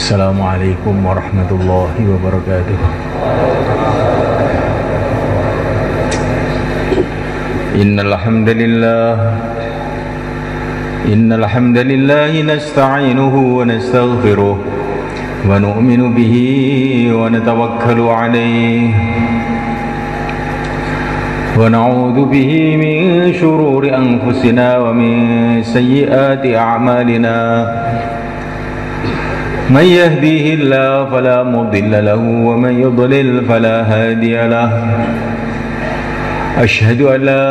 Assalamualaikum warahmatullahi wabarakatuh. Innal hamdalillah nasta'inuhu wa nastaghfiruh wa nu'minu bihi wa natawakkalu alayhi wa na'udzu bihi min shururi anfusina wa min sayyiati a'malina. من يهديه الله فلا مضل له ومن يضلل فلا هادي له. أشهد أن لا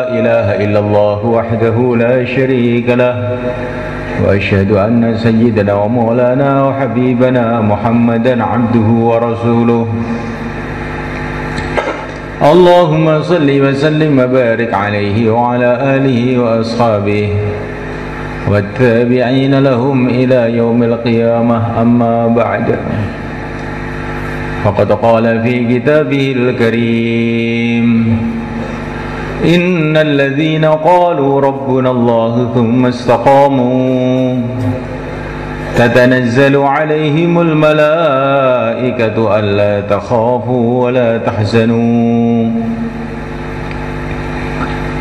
إله إلا الله وحده لا شريك له وأشهد أن سيدنا ومولانا وحبيبنا محمدا عبده ورسوله. اللهم صل وسلم وبارك عليه وعلى آله وأصحابه والتابعين لهم إلى يوم القيامة. أما بعد، فقد قال في كتابه الكريم: إن الذين قالوا ربنا الله ثم استقاموا تتنزل عليهم الملائكة ألا تخافوا ولا تحزنوا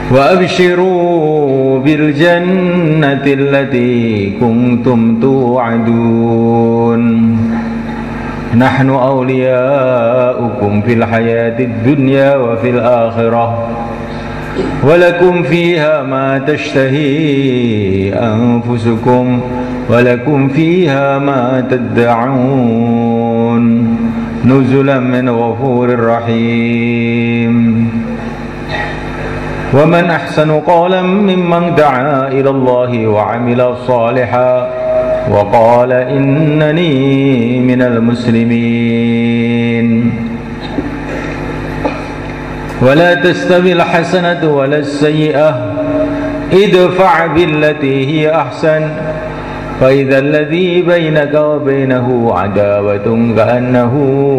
وأبشروا بالجنة التي كنتم توعدون. نحن أولياؤكم في الحياة الدنيا وفي الآخرة ولكم فيها ما تشتهي أنفسكم ولكم فيها ما تدعون نزلا من غفور رحيم. ومن أحسن قولا ممن دعا إلى الله وعمل صالحا وقال إنني من المسلمين. ولا تستوي الحسنة ولا السيئة ادفع بالتي هي أحسن فإذا الذي بينك وبينه عداوة كأنه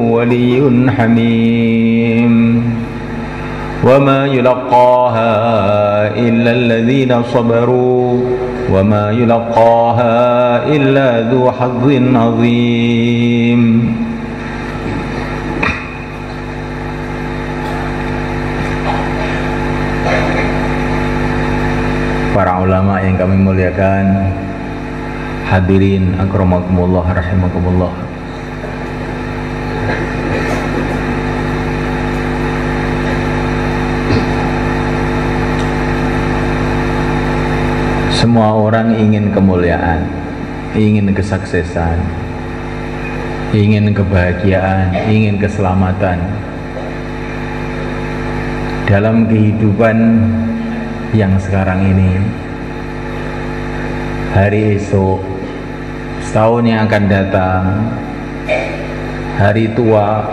ولي حميم. وما يلقاها إلا الذين صبروا وما يلقاها إلا ذو حظ عظيم. Para ulama yang kami muliakan, hadirin akramakumullah rahimakumullah. Semua orang ingin kemuliaan, ingin kesuksesan, ingin kebahagiaan, ingin keselamatan dalam kehidupan yang sekarang ini. Hari esok, setahun yang akan datang, hari tua,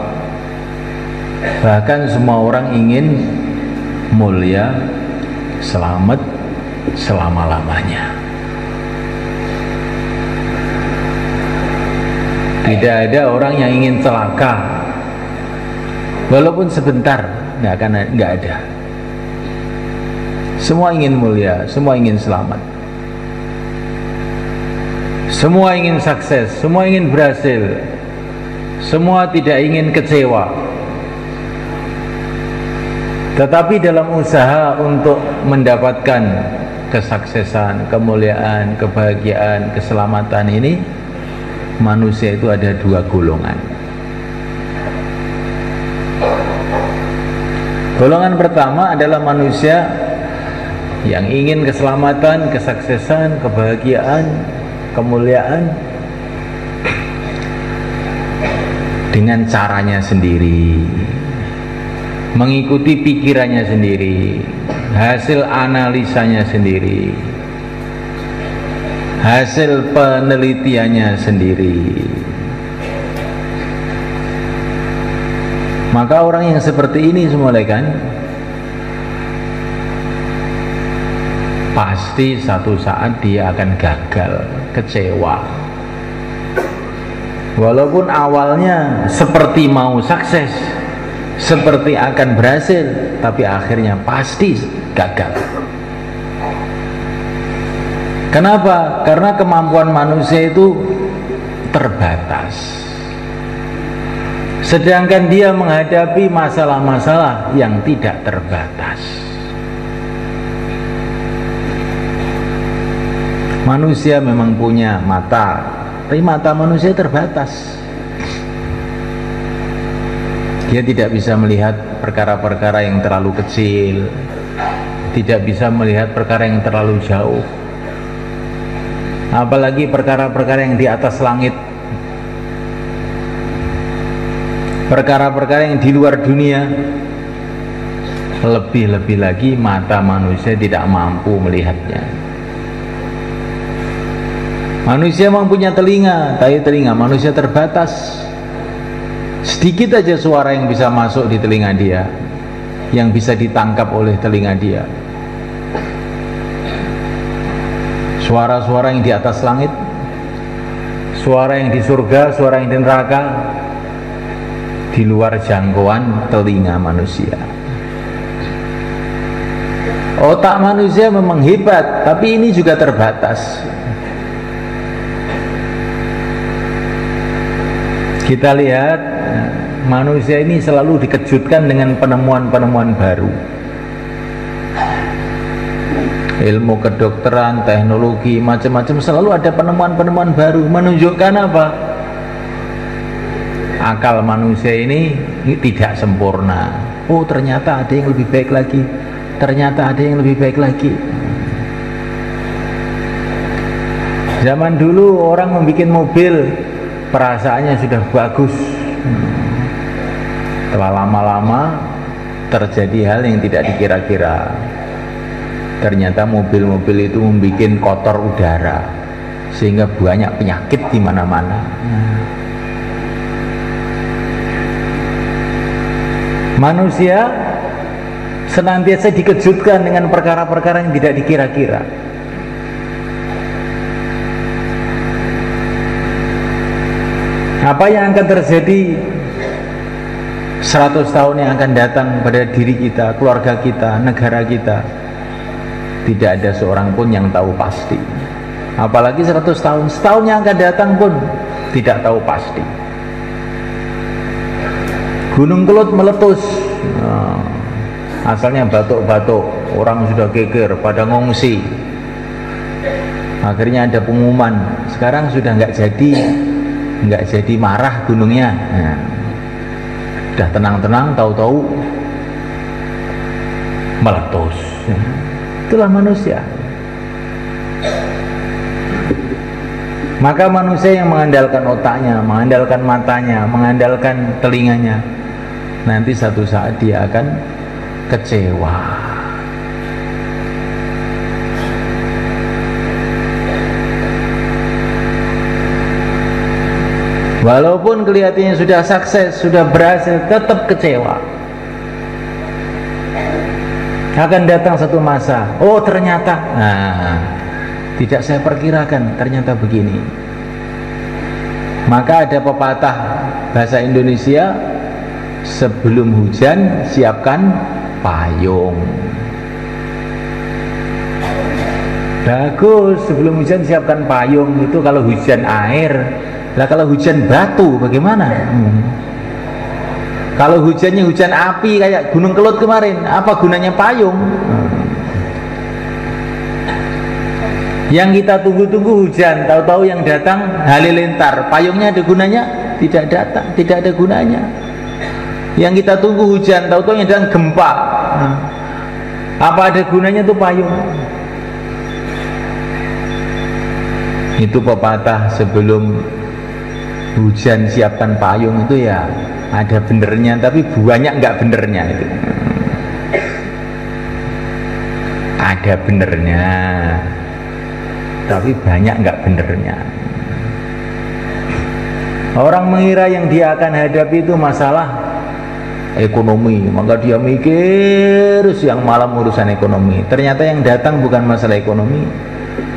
bahkan semua orang ingin mulia, selamat selama-lamanya. Tidak ada orang yang ingin celaka, walaupun sebentar, nggak ada. Semua ingin mulia, semua ingin selamat, semua ingin sukses, semua ingin berhasil, semua tidak ingin kecewa. Tetapi dalam usaha untuk mendapatkan kesuksesan, kemuliaan, kebahagiaan, keselamatan ini, manusia itu ada dua golongan. Golongan pertama adalah manusia yang ingin keselamatan, kesuksesan, kebahagiaan, kemuliaan dengan caranya sendiri, mengikuti pikirannya sendiri, hasil analisanya sendiri, hasil penelitiannya sendiri. Maka orang yang seperti ini semua kan pasti satu saat dia akan gagal, kecewa. Walaupun awalnya seperti mau sukses, seperti akan berhasil, tapi akhirnya pasti gagal. Kenapa? Karena kemampuan manusia itu terbatas. Sedangkan dia menghadapi masalah-masalah yang tidak terbatas. Manusia memang punya mata, tapi mata manusia terbatas. Dia tidak bisa melihat perkara-perkara yang terlalu kecil, tidak bisa melihat perkara yang terlalu jauh, apalagi perkara-perkara yang di atas langit, perkara-perkara yang di luar dunia. Lebih-lebih lagi mata manusia tidak mampu melihatnya. Manusia mempunyai telinga, tapi telinga manusia terbatas. Sedikit aja suara yang bisa masuk di telinga dia, yang bisa ditangkap oleh telinga dia. Suara-suara yang di atas langit, suara yang di surga, suara yang di neraka, di luar jangkauan telinga manusia. Otak manusia memang hebat, tapi ini juga terbatas. Kita lihat manusia ini selalu dikejutkan dengan penemuan-penemuan baru. Ilmu kedokteran, teknologi, macam-macam, selalu ada penemuan-penemuan baru. Menunjukkan apa? Akal manusia ini tidak sempurna. Oh, ternyata ada yang lebih baik lagi. Ternyata ada yang lebih baik lagi. Zaman dulu orang membuat mobil, perasaannya sudah bagus. Setelah lama-lama terjadi hal yang tidak dikira-kira. Ternyata mobil-mobil itu membuat kotor udara, sehingga banyak penyakit di mana-mana. Manusia senantiasa dikejutkan dengan perkara-perkara yang tidak dikira-kira. Apa yang akan terjadi 100 tahun yang akan datang pada diri kita, keluarga kita, negara kita, tidak ada seorang pun yang tahu pasti. Apalagi 100 tahun, setahun yang akan datang pun tidak tahu pasti. Gunung Kelut meletus, asalnya batuk-batuk, orang sudah geger pada ngungsi. Akhirnya ada pengumuman, sekarang sudah nggak jadi marah gunungnya. Sudah tenang-tenang, tahu-tahu meletus. Itulah manusia. Maka manusia yang mengandalkan otaknya, mengandalkan matanya, mengandalkan telinganya, nanti satu saat dia akan kecewa. Walaupun kelihatannya sudah sukses, sudah berhasil, tetap kecewa. Akan datang satu masa, oh ternyata, tidak saya perkirakan, ternyata begini. Maka ada pepatah bahasa Indonesia, sebelum hujan siapkan payung. Bagus, sebelum hujan siapkan payung. Itu kalau hujan air. Lah kalau hujan batu bagaimana? Kalau hujannya hujan api kayak Gunung Kelut kemarin, apa gunanya payung? Yang kita tunggu-tunggu hujan, tahu-tahu yang datang halilintar, payungnya ada gunanya? Tidak datang, tidak ada gunanya. Yang kita tunggu hujan, tahu-tahu yang datang gempa, apa ada gunanya tuh payung? Itu pepatah sebelum hujan siapkan payung itu ya ada benernya, tapi banyak nggak benernya itu. Ada benernya, tapi banyak nggak benernya. Orang mengira yang dia akan hadapi itu masalah ekonomi, maka dia mikir siang malam urusan ekonomi. Ternyata yang datang bukan masalah ekonomi,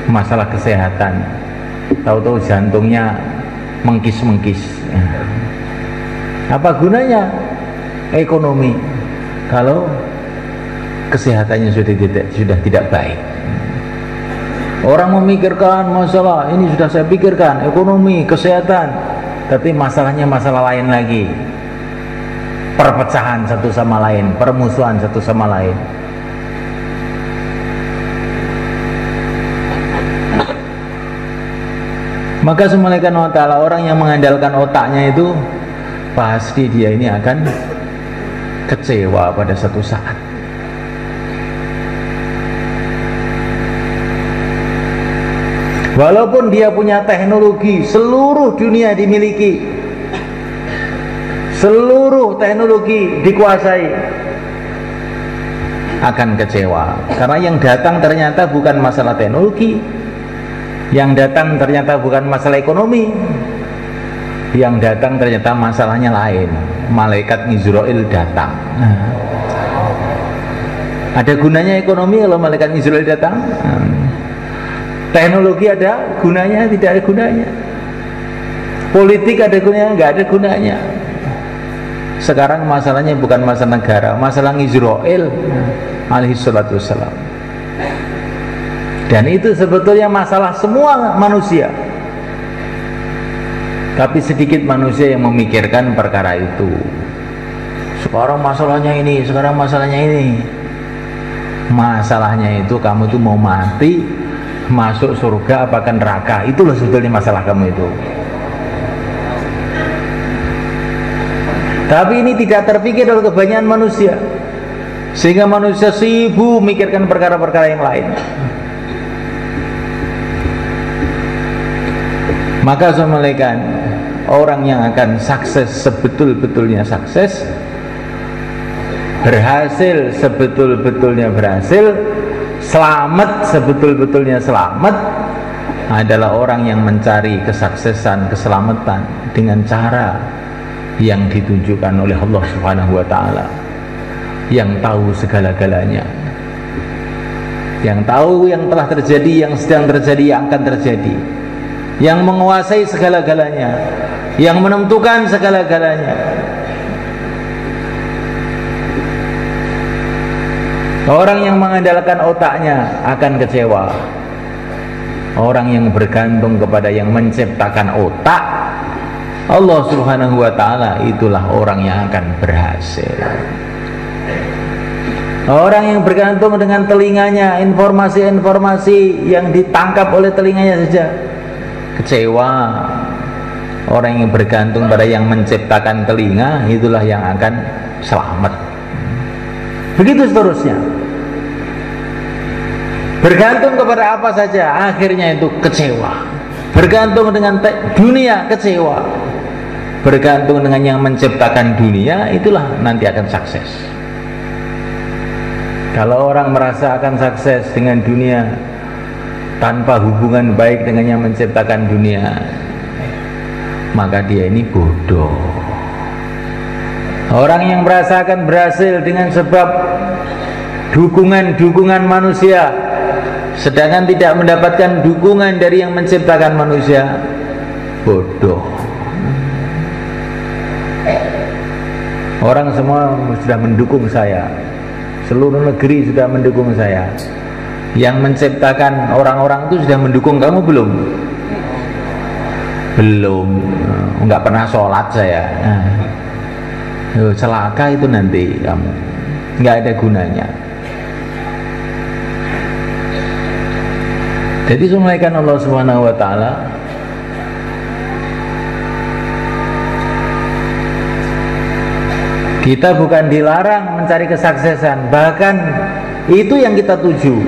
masalah kesehatan. Tahu-tahu jantungnya mengkis-mengkis. Apa gunanya ekonomi kalau kesehatannya sudah tidak baik? Orang memikirkan masalah ini sudah saya pikirkan, ekonomi, kesehatan, tapi masalahnya masalah lain lagi. Perpecahan satu sama lain, permusuhan satu sama lain. Maka Subhanahu wa ta'ala, orang yang mengandalkan otaknya itu pasti dia ini akan kecewa pada satu saat. Walaupun dia punya teknologi, seluruh dunia dimiliki, seluruh teknologi dikuasai, akan kecewa. Karena yang datang ternyata bukan masalah teknologi, yang datang ternyata bukan masalah ekonomi, yang datang ternyata masalahnya lain. Malaikat Israel datang. Ada gunanya ekonomi kalau malaikat Israel datang? Teknologi ada gunanya, tidak ada gunanya. Politik ada gunanya, nggak ada gunanya. Sekarang masalahnya bukan masalah negara, masalah Israel alaihi salatu wassalam. Dan itu sebetulnya masalah semua manusia. Tapi sedikit manusia yang memikirkan perkara itu. Sekarang masalahnya ini, sekarang masalahnya ini. Masalahnya itu kamu tuh mau mati, masuk surga apakah neraka, itulah sebetulnya masalah kamu itu. Tapi ini tidak terpikir oleh kebanyakan manusia, sehingga manusia sibuk memikirkan perkara-perkara yang lain. Maka Assalamualaikum, orang yang akan sukses sebetul-betulnya sukses, berhasil sebetul-betulnya berhasil, selamat sebetul-betulnya selamat, adalah orang yang mencari kesuksesan, keselamatan dengan cara yang ditunjukkan oleh Allah Subhanahu wa ta'ala, yang tahu segala-galanya, yang tahu yang telah terjadi, yang sedang terjadi, yang akan terjadi, yang menguasai segala-galanya, yang menentukan segala-galanya. Orang yang mengandalkan otaknya akan kecewa. Orang yang bergantung kepada yang menciptakan otak, Allah Subhanahu wa ta'ala, itulah orang yang akan berhasil. Orang yang bergantung dengan telinganya, informasi-informasi yang ditangkap oleh telinganya saja, kecewa. Orang yang bergantung pada yang menciptakan telinga, itulah yang akan selamat. Begitu seterusnya. Bergantung kepada apa saja, akhirnya itu kecewa. Bergantung dengan dunia, kecewa. Bergantung dengan yang menciptakan dunia, itulah nanti akan sukses. Kalau orang merasa akan sukses dengan dunia tanpa hubungan baik dengan yang menciptakan dunia, maka dia ini bodoh. Orang yang merasa akan berhasil dengan sebab dukungan manusia, sedangkan tidak mendapatkan dukungan dari yang menciptakan manusia, bodoh. Orang semua sudah mendukung saya, seluruh negeri sudah mendukung saya. Yang menciptakan orang-orang itu sudah mendukung kamu belum? Belum. Enggak pernah sholat saya. Celaka itu nanti kamu, enggak ada gunanya. Jadi sumaikan Allah Subhanahu wa ta'ala, kita bukan dilarang mencari kesuksesan, bahkan itu yang kita tuju.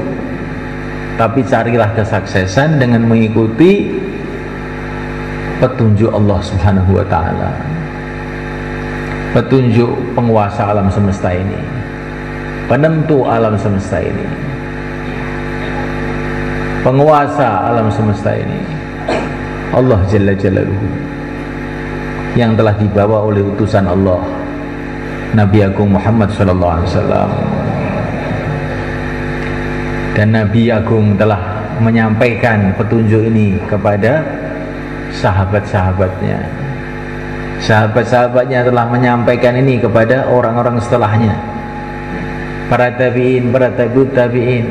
Tapi carilah kesuksesan dengan mengikuti petunjuk Allah Subhanahu wa ta'ala, petunjuk penguasa alam semesta ini, penentu alam semesta ini, penguasa alam semesta ini, Allah Jalla Jalaluhu, yang telah dibawa oleh utusan Allah Nabi Agung Muhammad SAW. Dan Nabi Agung telah menyampaikan petunjuk ini kepada sahabat-sahabatnya. Sahabat-sahabatnya telah menyampaikan ini kepada orang-orang setelahnya, para tabi'in, para tabi'ut tabi'in.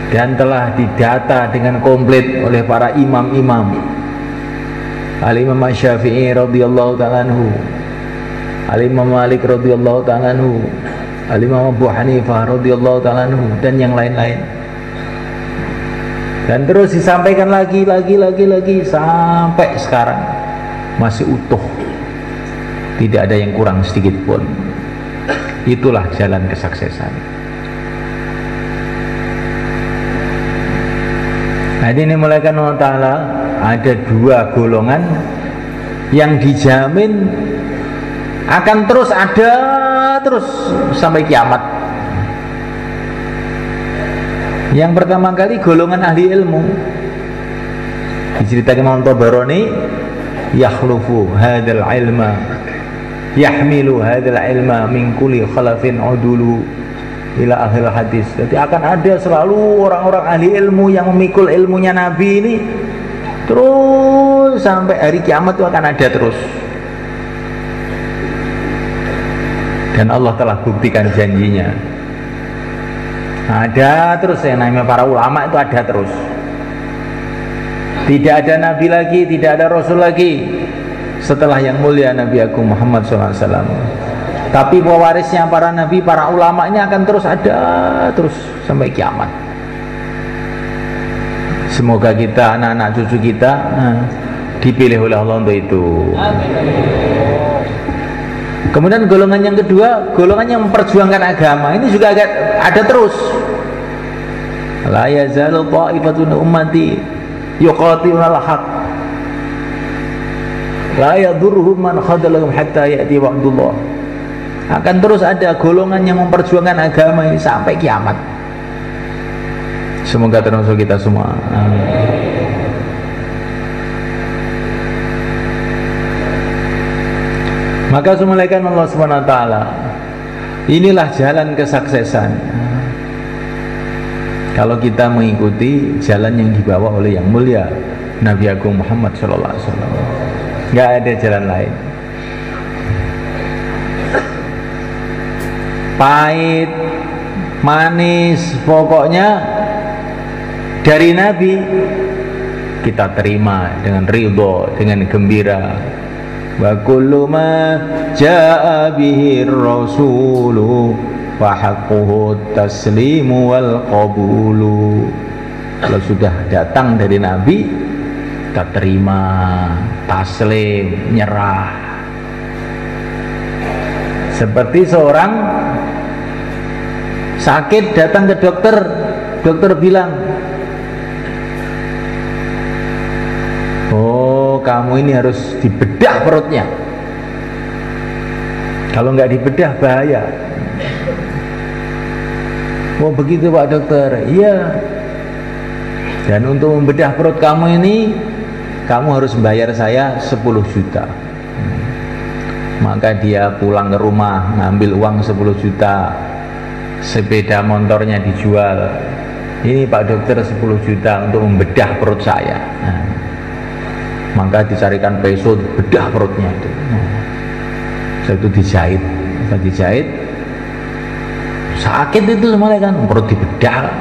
dan telah didata dengan komplit oleh para imam-imam. Al-Imam Syafi'i radhiyallahu ta'ala anhu, Al-Imam Malik radhiyallahu ta'ala anhu, Al-Imam Abu Hanifah radhiyallahu ta'ala anhu, dan yang lain-lain. Dan terus disampaikan lagi sampai sekarang masih utuh, tidak ada yang kurang sedikit pun. Itulah jalan kesuksesan. Nah, ini dimulakan Allah Ta'ala, ada dua golongan yang dijamin akan terus ada terus sampai kiamat. Yang pertama kali golongan ahli ilmu, diceritakan Imam Tabarani, yakhlufu hadzal ilma yahmilu hadzal ilma min kulli khalafin udulu ila akhir hadis. Jadi akan ada selalu orang-orang ahli ilmu yang memikul ilmunya Nabi ini terus sampai hari kiamat itu akan ada terus. Dan Allah telah buktikan janjinya. Ada terus, yang namanya para ulama itu ada terus. Tidak ada nabi lagi, tidak ada rasul lagi setelah yang mulia Nabi Agung Muhammad SAW. Tapi pewarisnya para nabi, para ulamanya akan terus ada terus sampai kiamat. Semoga kita, anak-anak cucu kita dipilih oleh Allah untuk itu. Kemudian golongan yang kedua, golongan yang memperjuangkan agama, ini juga ada terus. La yazalu ta'ifatun ummati yuqatiluna al-haq la yadurruhum man khadalahum hatta ya'ti wa'dullah. Akan terus ada golongan yang memperjuangkan agama ini sampai kiamat. Semoga termasuk kita semua. Amin. Maka semulaikan Allah Subhanahu wa taala, inilah jalan kesuksesan. Kalau kita mengikuti jalan yang dibawa oleh yang mulia Nabi Agung Muhammad sallallahu alaihi wasallam. Enggak ada jalan lain. Pahit, manis, pokoknya dari Nabi kita terima dengan ridho, dengan gembira. Wa kullu ma jaa bihi rasulu fa haqquhu taslimu wal qabulu. Kalau sudah datang dari Nabi, kita terima, taslim, nyerah. Seperti seorang sakit datang ke dokter, dokter bilang, oh kamu ini harus dibedah perutnya, kalau nggak dibedah bahaya. Oh begitu Pak Dokter, iya. Dan untuk membedah perut kamu ini, kamu harus bayar saya 10 juta. Maka dia pulang ke rumah, ngambil uang 10 juta, sepeda motornya dijual. Ini Pak Dokter 10 juta untuk membedah perut saya. Maka dicarikan peso, bedah perutnya itu. Setelah itu dijahit, sakit itu semuanya kan, perut dibedah.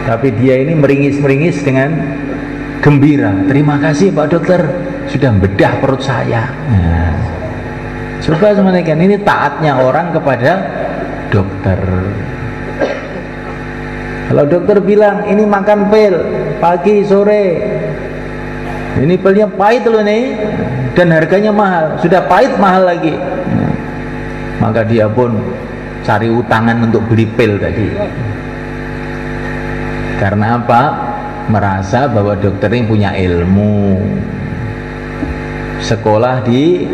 Tapi dia ini meringis-meringis dengan gembira. Terima kasih Pak Dokter sudah bedah perut saya. Coba semuanya kan, ini taatnya orang kepada dokter. Kalau dokter bilang ini makan pil pagi sore, ini pilnya pahit loh nih, dan harganya mahal, sudah pahit mahal lagi, maka dia pun cari utangan untuk beli pil tadi. Karena apa? Merasa bahwa dokter ini punya ilmu, sekolah di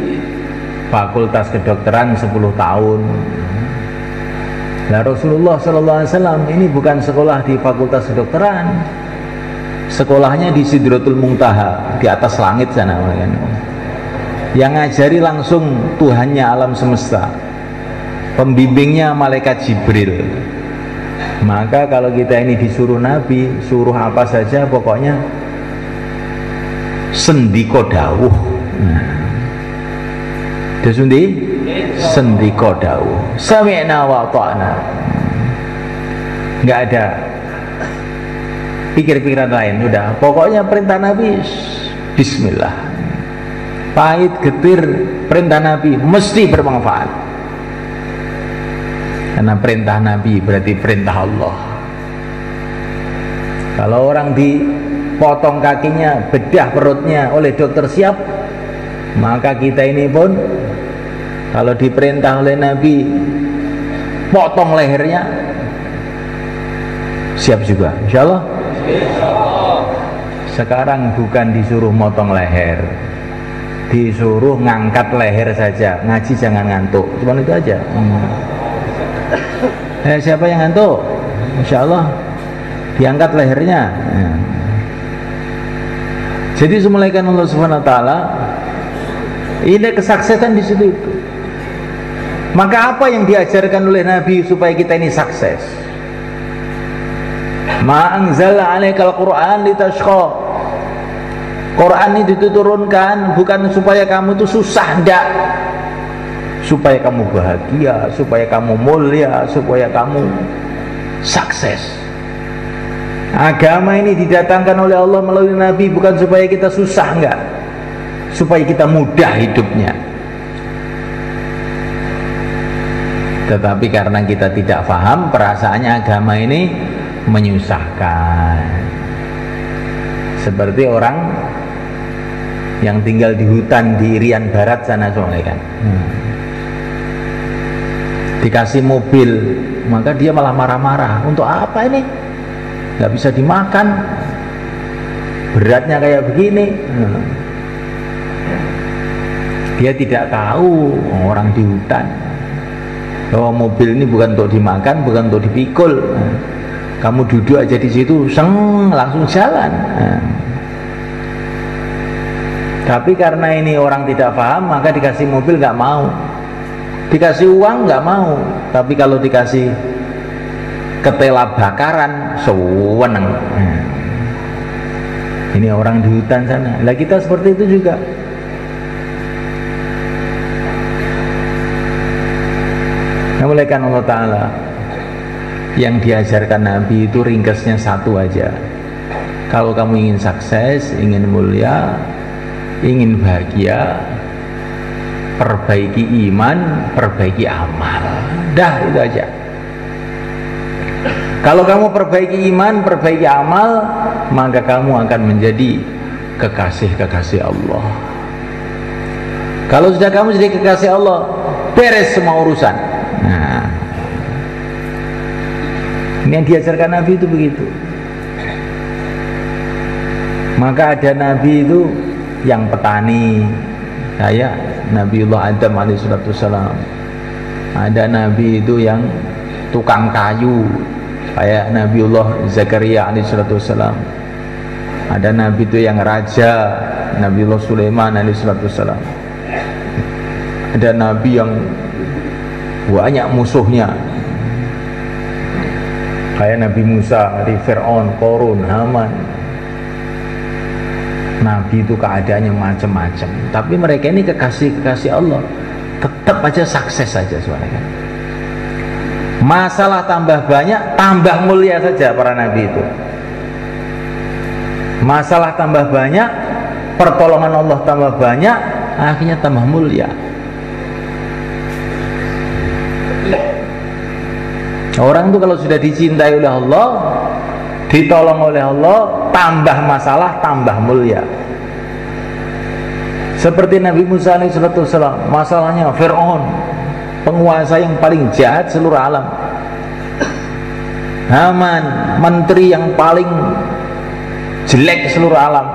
fakultas kedokteran 10 tahun. Nah, Rasulullah SAW ini bukan sekolah di fakultas kedokteran, sekolahnya di Sidratul Muntaha, di atas langit sana. Yang ngajari langsung Tuhannya alam semesta, pembimbingnya malaikat Jibril. Maka kalau kita ini disuruh Nabi, suruh apa saja pokoknya sendiko dawuh. Desundi sendiko dawuh, sami'na wa ta'na. Enggak ada pikir pikiran lain. Udah, pokoknya perintah Nabi bismillah. Pahit getir perintah Nabi mesti bermanfaat. Karena perintah Nabi berarti perintah Allah. Kalau orang dipotong kakinya, bedah perutnya oleh dokter siap, maka kita ini pun kalau diperintah oleh Nabi potong lehernya, siap juga, insya Allah. Sekarang bukan disuruh motong leher, disuruh ngangkat leher saja. Ngaji jangan ngantuk, cuma itu aja. Siapa yang ngantuk? Insya Allah diangkat lehernya. Jadi semulaikan Allah Subhanahu Wa Taala, ini kesuksesan di situ itu. Maka apa yang diajarkan oleh Nabi supaya kita ini sukses? Ma anzala 'alaikal Qur'an litashqa. Quran ini diturunkan bukan supaya kamu tuh susah, enggak. Supaya kamu bahagia, supaya kamu mulia, supaya kamu sukses. Agama ini didatangkan oleh Allah melalui Nabi bukan supaya kita susah, enggak. Supaya kita mudah hidupnya. Tetapi karena kita tidak paham, perasaannya agama ini menyusahkan. Seperti orang yang tinggal di hutan di Irian Barat sana soalnya kan. Dikasih mobil, maka dia malah marah-marah. Untuk apa ini? Nggak bisa dimakan, beratnya kayak begini. Dia tidak tahu orang di hutan bahwa mobil ini bukan untuk dimakan, bukan untuk dipikul. Kamu duduk aja di situ, langsung jalan. Tapi karena ini orang tidak paham, maka dikasih mobil nggak mau, dikasih uang nggak mau. Tapi kalau dikasih ketela bakaran, sewenang. Ini orang di hutan sana. Lah kita seperti itu juga. Mulaikan Allah Ta'ala, yang diajarkan Nabi itu ringkasnya satu aja. Kalau kamu ingin sukses, ingin mulia, ingin bahagia, perbaiki iman, perbaiki amal. Dah, itu aja. Kalau kamu perbaiki iman, perbaiki amal, maka kamu akan menjadi kekasih-kekasih Allah. Kalau sudah kamu jadi kekasih Allah, beres semua urusan. Nah, ini yang diajarkan Nabi itu begitu. Maka ada Nabi itu yang petani, kayak Nabiullah Adam alaihissalam. Ada Nabi itu yang tukang kayu, kayak Nabiullah Zakaria alaihissalam. Ada Nabi itu yang raja, Nabiullah Sulaiman alaihissalam. Ada Nabi yang banyak musuhnya, kayak Nabi Musa, dari Fir'aun, Korun, Haman. Nabi itu keadaannya macam-macam, tapi mereka ini kekasih-kekasih Allah, tetap aja sukses saja sebenarnya. Masalah tambah banyak, tambah mulia saja para Nabi itu. Masalah tambah banyak, pertolongan Allah tambah banyak, akhirnya tambah mulia. Orang itu kalau sudah dicintai oleh Allah, ditolong oleh Allah, tambah masalah, tambah mulia. Seperti Nabi Musa alaihissalam, masalahnya Fir'aun, penguasa yang paling jahat seluruh alam. Haman, menteri yang paling jelek seluruh alam.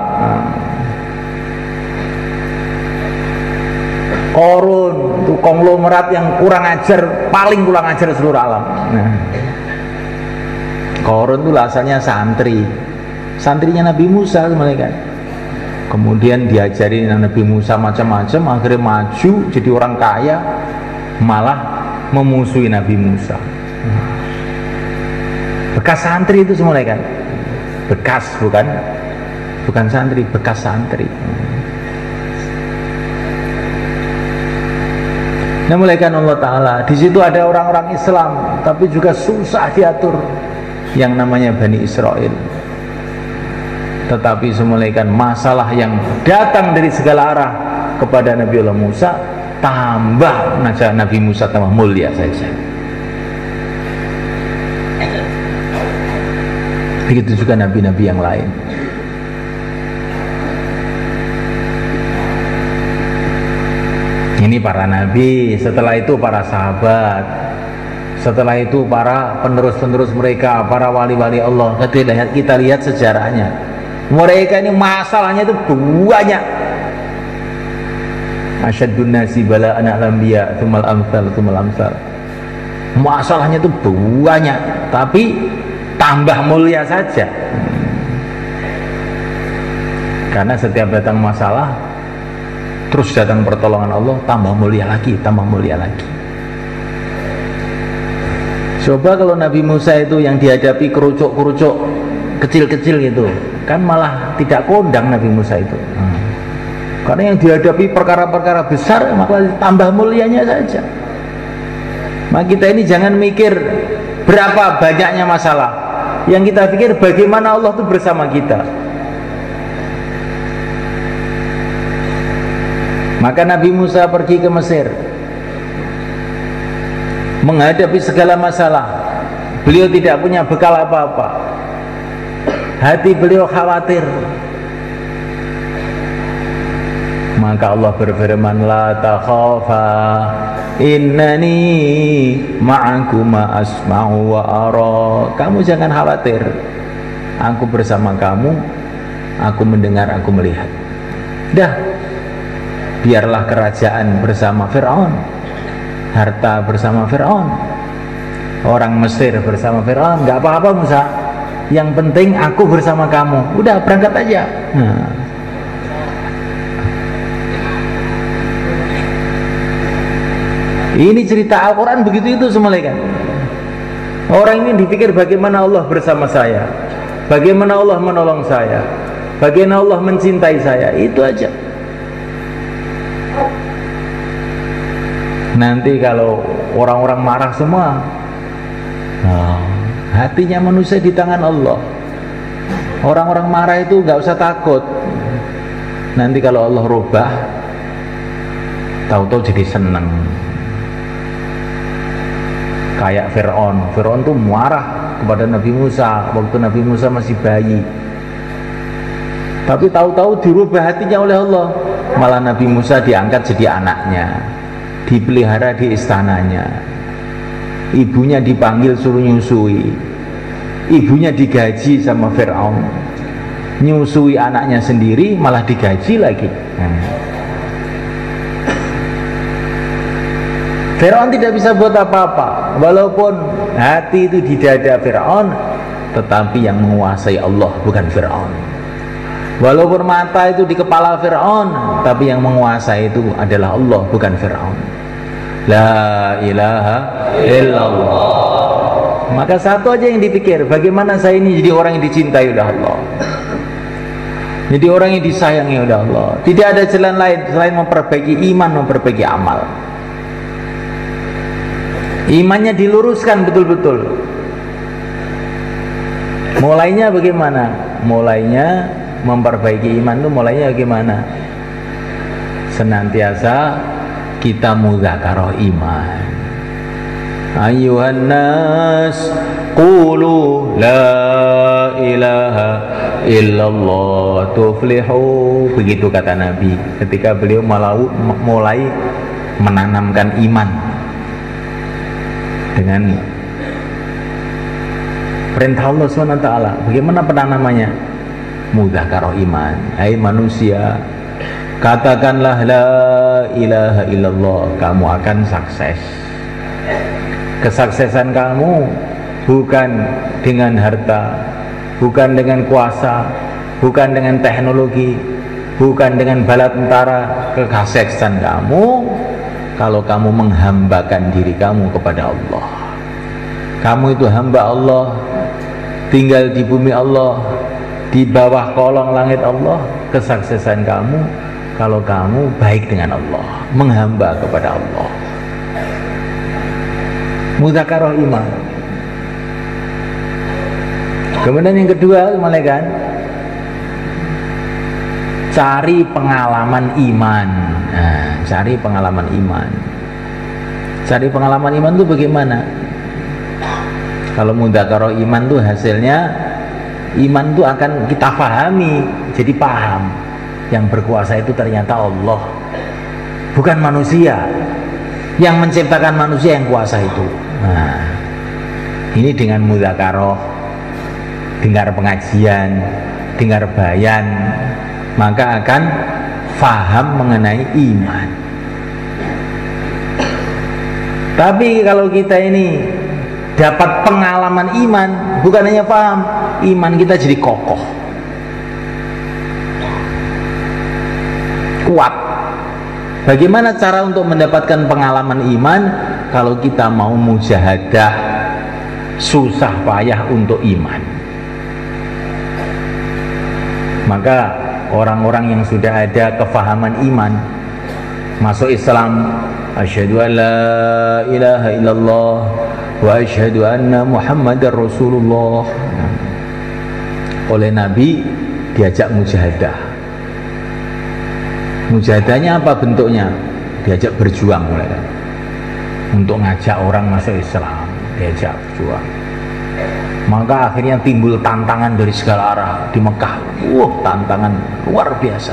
Korun, itu konglomerat yang kurang ajar, paling kurang ajar seluruh alam. Korun itu asalnya santri, santrinya Nabi Musa mereka. Kemudian diajari Nabi Musa macam-macam, akhirnya maju jadi orang kaya, malah memusuhi Nabi Musa. Bekas santri itu semua kan, bekas bukan santri, bekas santri. Nah, mulaikan Allah Ta'ala, di situ ada orang-orang Islam, tapi juga susah diatur, yang namanya Bani Israel. Tetapi semulaikan masalah yang datang dari segala arah kepada Nabiullah Musa, tambah Nabi Musa tambah mulia saja. Begitu juga nabi-nabi yang lain. Ini para nabi, setelah itu para sahabat, setelah itu para penerus-penerus mereka, para wali-wali Allah. Kita lihat sejarahnya. Mereka ini masalahnya itu banyak. Asyaddun nasi bala'an al-anbiya tsumal amsal tsumal amsal. Masalahnya itu banyak, tapi tambah mulia saja. Karena setiap datang masalah, terus datang pertolongan Allah, tambah mulia lagi, tambah mulia lagi. Coba kalau Nabi Musa itu yang dihadapi kerucuk-kerucuk kecil-kecil gitu, kan malah tidak kondang Nabi Musa itu. Karena yang dihadapi perkara-perkara besar, maka tambah mulianya saja. Maka kita ini jangan mikir berapa banyaknya masalah, yang kita pikir bagaimana Allah itu bersama kita. Maka Nabi Musa pergi ke Mesir, menghadapi segala masalah. Beliau tidak punya bekal apa-apa. Hati beliau khawatir. Maka Allah berfirman, la takhafa innani ma'akuma asma'u wa ara. Kamu jangan khawatir, aku bersama kamu, aku mendengar, aku melihat. Dah, biarlah kerajaan bersama Fir'aun, harta bersama Fir'aun, orang Mesir bersama Fir'aun, nggak apa-apa Musa, yang penting aku bersama kamu. Udah, berangkat aja. Ini cerita Al-Quran begitu itu semulaikan. Orang ini dipikir bagaimana Allah bersama saya, bagaimana Allah menolong saya, bagaimana Allah mencintai saya, itu aja. Nanti kalau orang-orang marah semua, hatinya manusia di tangan Allah. Orang-orang marah itu nggak usah takut. Nanti kalau Allah rubah, tahu-tahu jadi senang. Kayak Fir'aun. Fir'aun tuh marah kepada Nabi Musa waktu Nabi Musa masih bayi. Tapi tahu-tahu dirubah hatinya oleh Allah. Malah Nabi Musa diangkat jadi anaknya, dipelihara di istananya. Ibunya dipanggil suruh nyusui. Ibunya digaji sama Fir'aun. Nyusui anaknya sendiri malah digaji lagi. Fir'aun tidak bisa buat apa-apa. Walaupun hati itu di dada Fir'aun, tetapi yang menguasai Allah bukan Fir'aun. Walaupun mata itu di kepala Fir'aun, tapi yang menguasai itu adalah Allah, bukan Fir'aun. La ilaha illallah. Maka satu aja yang dipikir, bagaimana saya ini jadi orang yang dicintai oleh Allah, jadi orang yang disayangi oleh Allah. Tidak ada jalan lain selain memperbaiki iman, memperbaiki amal. Imannya diluruskan betul-betul. Mulainya bagaimana? Mulainya memperbaiki iman itu mulainya bagaimana? Senantiasa kita mudzakarah iman. Ayyuhan nas qulu la ilaha illallah tuflihu. Begitu kata Nabi ketika beliau mulai menanamkan iman dengan perintah Allah SWT. Bagaimana penanamannya? Mudzakarah iman. Hai manusia, katakanlah la ilaha illallah, kamu akan sukses. Kesuksesan kamu bukan dengan harta, bukan dengan kuasa, bukan dengan teknologi, bukan dengan bala tentara. Kesuksesan kamu kalau kamu menghambakan diri kamu kepada Allah. Kamu itu hamba Allah, tinggal di bumi Allah, di bawah kolong langit Allah. Kesuksesan kamu kalau kamu baik dengan Allah, menghamba kepada Allah. Mudzakarah iman. Kemudian yang kedua, malaikat, cari pengalaman iman. Nah, cari pengalaman iman. Cari pengalaman iman itu bagaimana? Kalau mudzakarah iman tuh hasilnya iman tuh akan kita pahami, jadi paham. Yang berkuasa itu ternyata Allah, bukan manusia. Yang menciptakan manusia yang kuasa itu. Nah, ini dengan mudzakarah, dengar pengajian, dengar bayan, maka akan faham mengenai iman. Tapi kalau kita ini dapat pengalaman iman, bukan hanya paham, iman kita jadi kokoh, kuat. Bagaimana cara untuk mendapatkan pengalaman iman? Kalau kita mau mujahadah, susah payah untuk iman, maka orang-orang yang sudah ada kefahaman iman, masuk Islam, asyhadu an la ilaha illallah wa asyhadu anna Muhammadar Rasulullah, oleh Nabi diajak mujahadah. Mujahadahnya apa bentuknya? Diajak berjuang mulai untuk ngajak orang masuk Islam, diajak berjuang. Maka akhirnya timbul tantangan dari segala arah di Mekah. Tantangan luar biasa.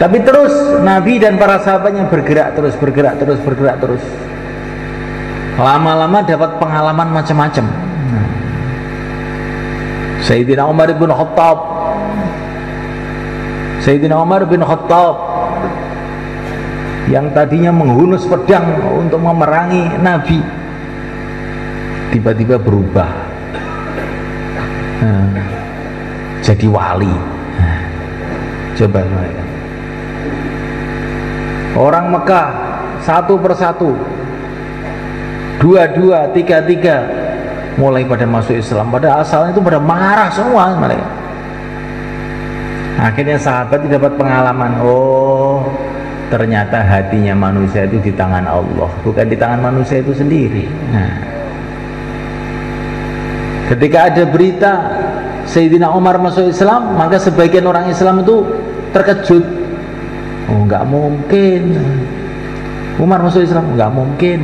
Tapi terus Nabi dan para sahabatnya bergerak terus. Lama-lama dapat pengalaman macam-macam. Sayyidina Umar bin Khattab yang tadinya menghunus pedang untuk memerangi Nabi, tiba-tiba berubah, jadi wali. Coba orang Mekah satu persatu, dua, tiga mulai pada masuk Islam. Pada asalnya itu pada marah semua mereka. Akhirnya sahabat dapat pengalaman, ternyata hatinya manusia itu di tangan Allah, bukan di tangan manusia itu sendiri. Ketika ada berita Sayyidina Umar masuk Islam, maka sebagian orang Islam itu terkejut. Nggak mungkin Umar masuk Islam, nggak mungkin.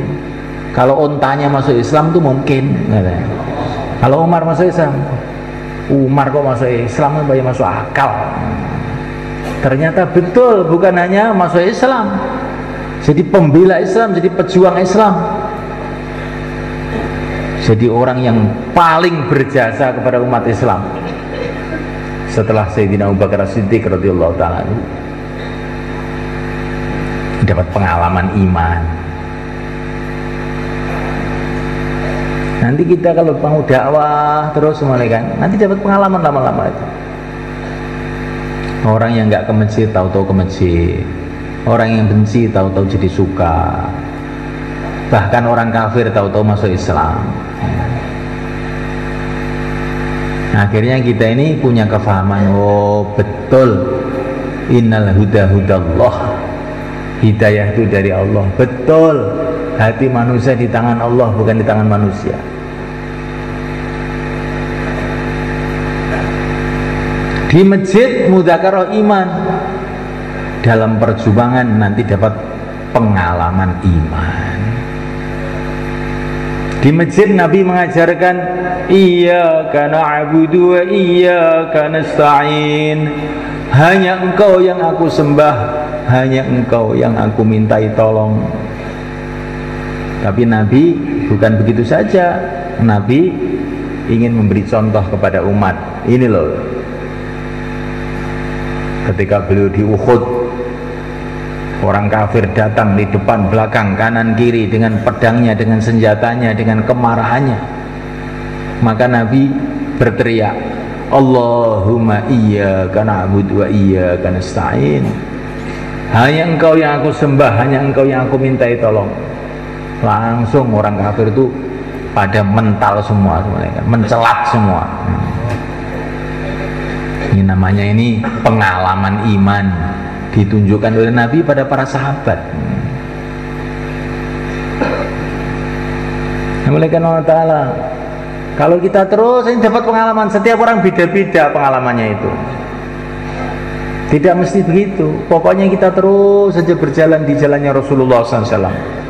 Kalau ontanya masuk Islam itu mungkin. Kalau Umar masuk Islam, Umar kok masuk Islam, itu masuk akal. Ternyata betul, bukan hanya masuk Islam, jadi pembela Islam, jadi pejuang Islam, jadi orang yang paling berjasa kepada umat Islam setelah Sayyidina Abu Bakar As-Siddiq radhiyallahu ta'ala. Dapat pengalaman iman. Nanti kita kalau mau dakwah terus mulai kan, nanti dapat pengalaman lama-lama itu. Orang yang nggak ke masjid tahu-tahu ke masjid, orang yang benci tahu-tahu jadi suka, bahkan orang kafir tahu-tahu masuk Islam. Akhirnya kita ini punya kefahaman, betul, innal huda hudallah, hidayah itu dari Allah. Betul, hati manusia di tangan Allah, bukan di tangan manusia. Di masjid mudzakarah iman, dalam perjuangan nanti dapat pengalaman iman. Di masjid Nabi mengajarkan iyyaka na'budu wa iyyaka nasta'in, hanya engkau yang aku sembah, hanya engkau yang aku mintai tolong. Tapi Nabi bukan begitu saja. Nabi ingin memberi contoh kepada umat. Ini loh, ketika beliau di Uhud, orang kafir datang di depan, belakang, kanan, kiri dengan pedangnya, dengan senjatanya, dengan kemarahannya. Maka Nabi berteriak, Allahumma iyyaka na'budu wa iyyaka nasta'in, hanya engkau yang aku sembah, hanya engkau yang aku mintai tolong. Langsung orang kafir itu pada mental semua, mencelat semua. Ini namanya pengalaman iman ditunjukkan oleh Nabi pada para sahabat. Oleh karena Allah Ta'ala, kalau kita terus ini dapat pengalaman, setiap orang beda-beda pengalamannya itu. Tidak mesti begitu. Pokoknya kita terus saja berjalan di jalannya Rasulullah SAW.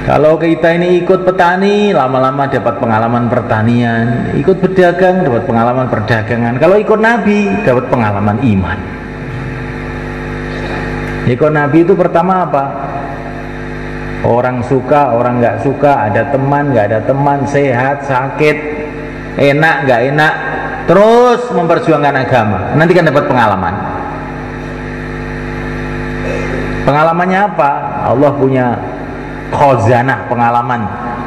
Kalau kita ini ikut petani, lama-lama dapat pengalaman pertanian. Ikut berdagang, dapat pengalaman perdagangan. Kalau ikut Nabi, dapat pengalaman iman. Ikut Nabi itu pertama apa? Orang suka, orang nggak suka, ada teman, nggak ada teman, sehat, sakit, enak, nggak enak, terus memperjuangkan agama. Nanti kan dapat pengalaman. Pengalamannya apa? Allah punya khazanah pengalaman,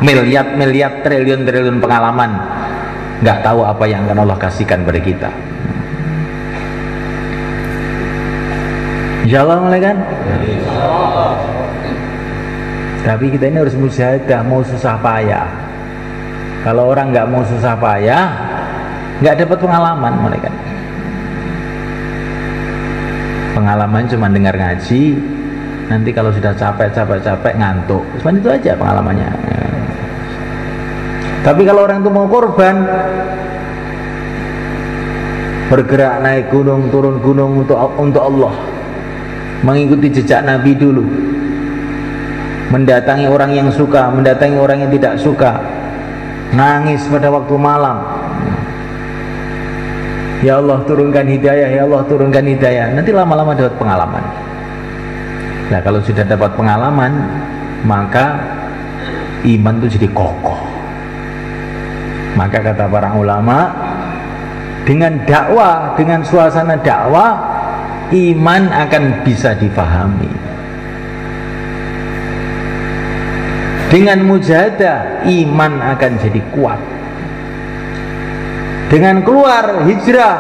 miliar-miliar, triliun-triliun pengalaman. Nggak tahu apa yang akan Allah kasihkan pada kita. Insyaallah mulai kan? Tapi kita ini harus mujahadah, mau susah payah. Kalau orang nggak mau susah payah, nggak dapat pengalaman mereka. Pengalaman cuma dengar ngaji, nanti kalau sudah capek ngantuk. Cuma itu aja pengalamannya. Tapi kalau orang itu mau korban, bergerak naik gunung, turun gunung untuk Allah, mengikuti jejak Nabi dulu, mendatangi orang yang suka, mendatangi orang yang tidak suka, nangis pada waktu malam, ya Allah turunkan hidayah, ya Allah turunkan hidayah. Nanti lama-lama dapat pengalaman. Nah kalau sudah dapat pengalaman, maka iman itu jadi kokoh. Maka kata para ulama, dengan dakwah, dengan suasana dakwah, iman akan bisa difahami. Dengan mujahadah, iman akan jadi kuat. Dengan keluar hijrah,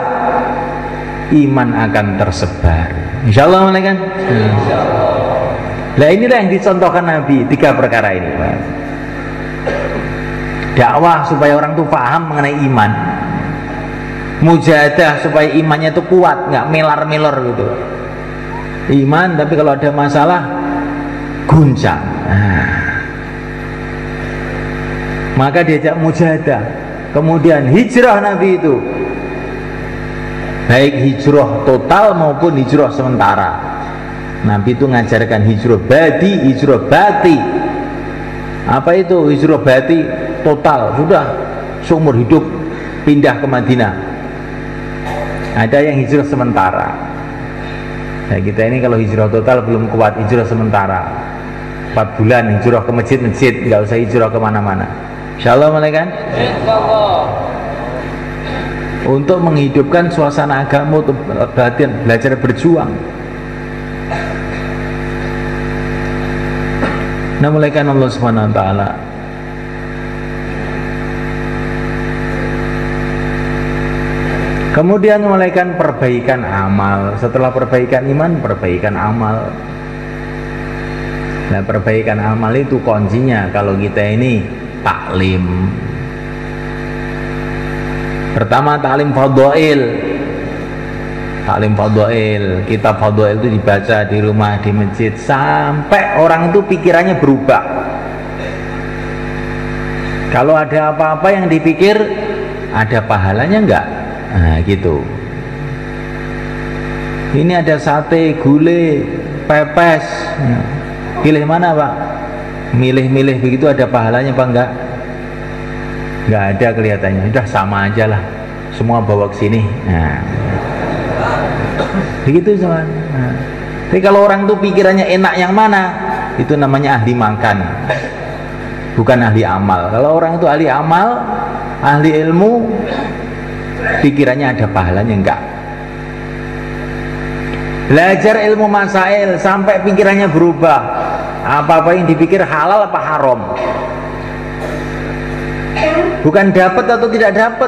iman akan tersebar. Insyaallah kan? Nah inilah yang dicontohkan Nabi, 3 perkara ini. Dakwah supaya orang itu paham mengenai iman. Mujahadah supaya imannya itu kuat, nggak melar-melor gitu. Iman tapi kalau ada masalah guncang. Maka diajak mujahadah. Kemudian hijrah Nabi itu, baik hijrah total maupun hijrah sementara. Nabi itu ngajarkan hijrah badi, hijrah bati. Apa itu hijrah bati? Total, sudah seumur hidup pindah ke Madinah. Ada yang hijrah sementara. Nah kita ini kalau hijrah total belum kuat, hijrah sementara 4 bulan hijrah ke masjid-masjid, nggak usah hijrah kemana-mana. Insyaallah kan? Untuk menghidupkan suasana agama, untuk batin, belajar berjuang. Nah mulaikan Allah Subhanahu wa taala. Kemudian mulaikan perbaikan amal. Setelah perbaikan iman, perbaikan amal. Nah perbaikan amal itu kuncinya kalau kita ini taklim. Pertama taklim fadhail. Taklim fadhail, kitab fadhail itu dibaca di rumah, di masjid, sampai orang itu pikirannya berubah. Kalau ada apa-apa yang dipikir, ada pahalanya enggak? Nah gitu. Ini ada sate, gulai, pepes. Pilih mana Pak? Milih-milih begitu ada pahalanya apa enggak? Enggak ada kelihatannya. Udah sama aja lah. Semua bawa ke sini. Nah. Begitu teman. Nah. Tapi kalau orang tuh pikirannya enak yang mana? Itu namanya ahli makan. Bukan ahli amal. Kalau orang itu ahli amal, ahli ilmu, pikirannya ada pahalanya enggak. Belajar ilmu masail sampai pikirannya berubah. Apa-apa yang dipikir halal apa haram. Bukan dapat atau tidak dapat,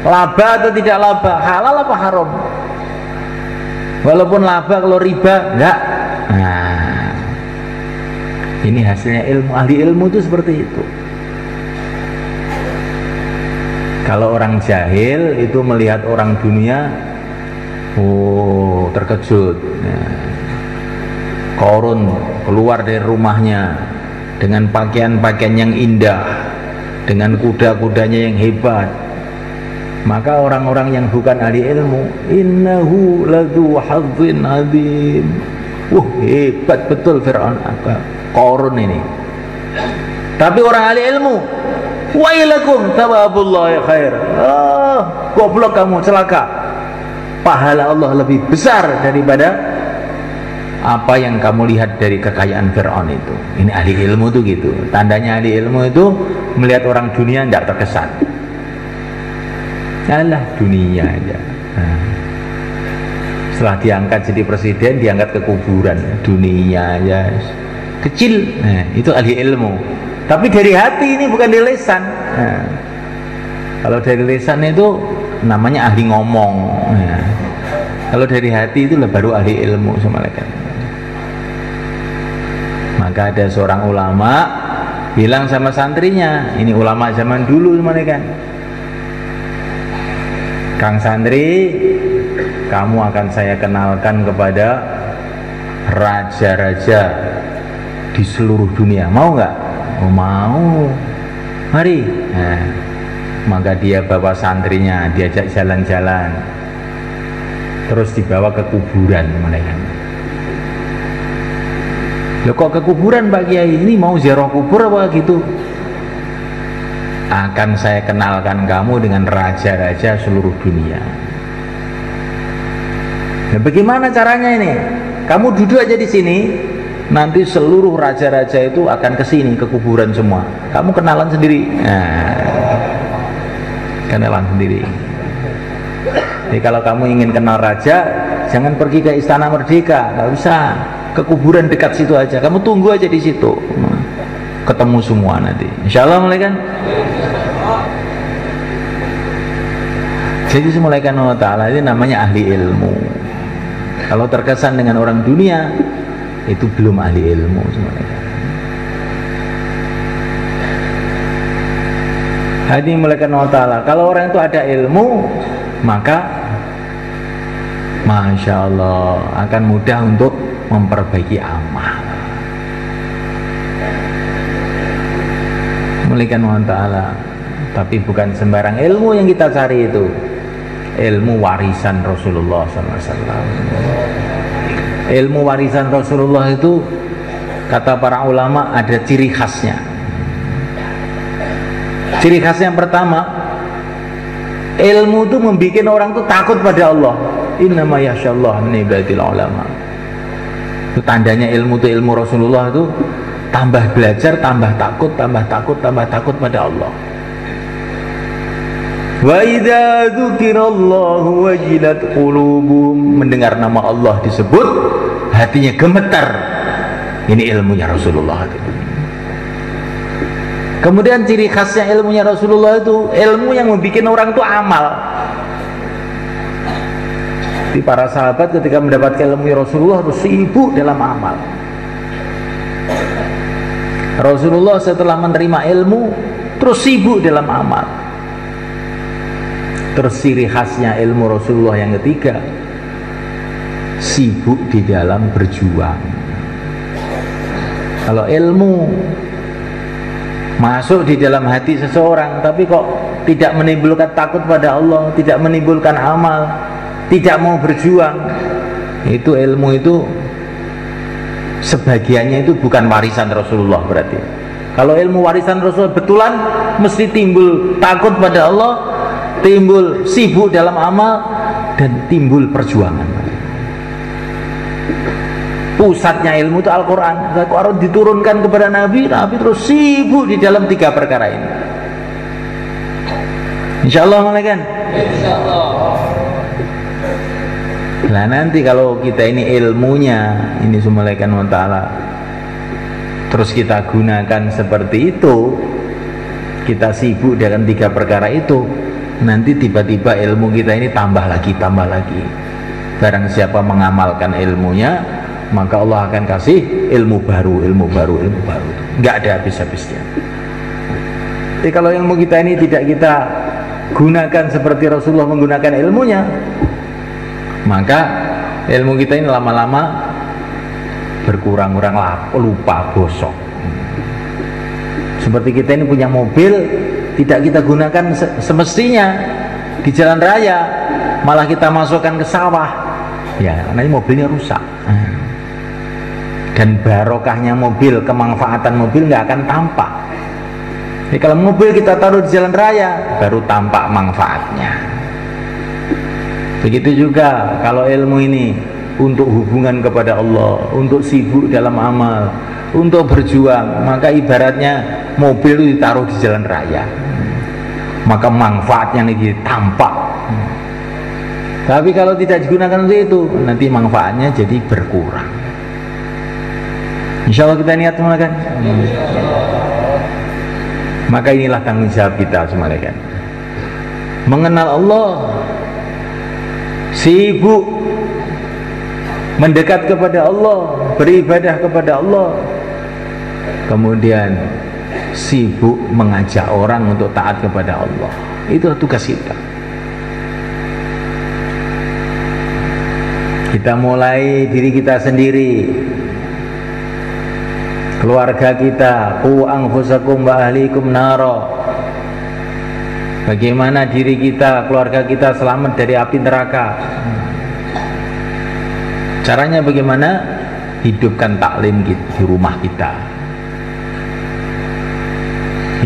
laba atau tidak laba, halal apa haram. Walaupun laba kalau riba enggak. Nah, ini hasilnya ilmu. Ahli ilmu itu seperti itu. Kalau orang jahil itu melihat orang dunia, oh terkejut. Nah, Qarun keluar dari rumahnya dengan pakaian-pakaian yang indah, dengan kuda-kudanya yang hebat, Maka orang-orang yang bukan ahli ilmu, innahu ladzu hadzin adzim. Hebat betul Fir'aun, Qarun ini. Tapi orang ahli ilmu, wailakum thawabullahi khair. Goblok kamu, celaka. Pahala Allah lebih besar daripada apa yang kamu lihat dari kekayaan Fir'aun itu. Ini ahli ilmu tuh gitu. Tandanya ahli ilmu itu melihat orang dunia tidak terkesan. Alah, dunia aja. Setelah diangkat jadi presiden, diangkat ke kuburan. Dunia aja kecil. Itu ahli ilmu. Tapi dari hati, ini bukan dari lisan. Kalau dari lisan itu namanya ahli ngomong. Kalau dari hati itu baru ahli ilmu sama malaikat. Maka ada seorang ulama bilang sama santrinya, ini ulama zaman dulu malaikat, Kang santri, kamu akan saya kenalkan kepada raja-raja di seluruh dunia, mau nggak? Oh, mau, mari. Maka dia bawa santrinya, diajak jalan-jalan, terus dibawa ke kuburan malaikat. Loh, kok ke kuburan Pak Kiai? Ini mau ziarah kubur apa gitu? Akan saya kenalkan kamu dengan raja-raja seluruh dunia. Nah, bagaimana caranya ini? Kamu duduk aja di sini, nanti seluruh raja-raja itu akan ke sini, ke kuburan semua. Kamu kenalan sendiri. Kenalan sendiri. Jadi kalau kamu ingin kenal raja, jangan pergi ke Istana Merdeka, nggak usah. Ke kuburan dekat situ aja. Kamu tunggu aja di situ. Ketemu semua nanti. Insyaallah malaikat. Jadi malaikat Allah Ta'ala ini namanya ahli ilmu. Kalau terkesan dengan orang dunia, itu belum ahli ilmu malaikat. Hadi malaikat Allah Ta'ala. Kalau orang itu ada ilmu, maka Masya Allah akan mudah untuk memperbaiki amal. Malaikat Allah Ta'ala. Tapi bukan sembarang ilmu yang kita cari itu. Ilmu warisan Rasulullah SAW. Ilmu warisan Rasulullah itu, kata para ulama, ada ciri khasnya. Ciri khasnya yang pertama, ilmu itu membuat orang itu takut pada Allah. Innama yakhshallah min ibadil ulama. Itu tandanya ilmu itu, ilmu Rasulullah itu tambah belajar, tambah takut, tambah takut, tambah takut pada Allah. Wa idza dzukirallahu wajilat qulubuhum, mendengar nama Allah disebut hatinya gemetar. Ini ilmunya Rasulullah itu. Kemudian ciri khasnya ilmunya Rasulullah itu ilmu yang membuat orang itu amal. Di para sahabat ketika mendapatkan ilmu Rasulullah harus sibuk dalam amal. Rasulullah setelah menerima ilmu terus sibuk dalam amal. Terus ciri khasnya ilmu Rasulullah yang ketiga, sibuk di dalam berjuang. Kalau ilmu masuk di dalam hati seseorang tapi kok tidak menimbulkan takut pada Allah, tidak menimbulkan amal, tidak mau berjuang, itu ilmu itu sebagiannya itu bukan warisan Rasulullah berarti. Kalau ilmu warisan Rasulullah betulan mesti timbul takut pada Allah, timbul sibuk dalam amal, dan timbul perjuangan. Pusatnya ilmu itu Al-Quran. Al-Quran diturunkan kepada Nabi, Nabi terus sibuk di dalam tiga perkara ini. Insyaallah malaikat. Insyaallah. Nah nanti kalau kita ini ilmunya ini malaikat Allah Ta'ala terus kita gunakan seperti itu, kita sibuk dengan tiga perkara itu, nanti tiba-tiba ilmu kita ini tambah lagi, tambah lagi. Barang siapa mengamalkan ilmunya, maka Allah akan kasih ilmu baru, ilmu baru, ilmu baru. Nggak ada habis-habisnya. Jadi kalau ilmu kita ini tidak kita gunakan seperti Rasulullah menggunakan ilmunya, maka ilmu kita ini lama-lama berkurang-kurang, lupa, gosok. Seperti kita ini punya mobil, tidak kita gunakan semestinya, di jalan raya malah kita masukkan ke sawah, ya nanti mobilnya rusak. Dan barokahnya mobil, kemanfaatan mobil nggak akan tampak. Jadi kalau mobil kita taruh di jalan raya, baru tampak manfaatnya. Begitu juga kalau ilmu ini untuk hubungan kepada Allah, untuk sibuk dalam amal, untuk berjuang, maka ibaratnya mobil itu ditaruh di jalan raya, maka manfaatnya lagi tampak. Tapi kalau tidak digunakan untuk itu, nanti manfaatnya jadi berkurang. Insya Allah kita niat semua kan? Maka inilah tanggung jawab kita semua kan? Mengenal Allah, sibuk mendekat kepada Allah, beribadah kepada Allah, kemudian sibuk mengajak orang untuk taat kepada Allah. Itu tugas kita. Kita mulai diri kita sendiri, keluarga kita. Qu anfusakum wa ahlikum nara. Bagaimana diri kita, keluarga kita selamat dari api neraka. Caranya bagaimana? Hidupkan taklim di rumah kita.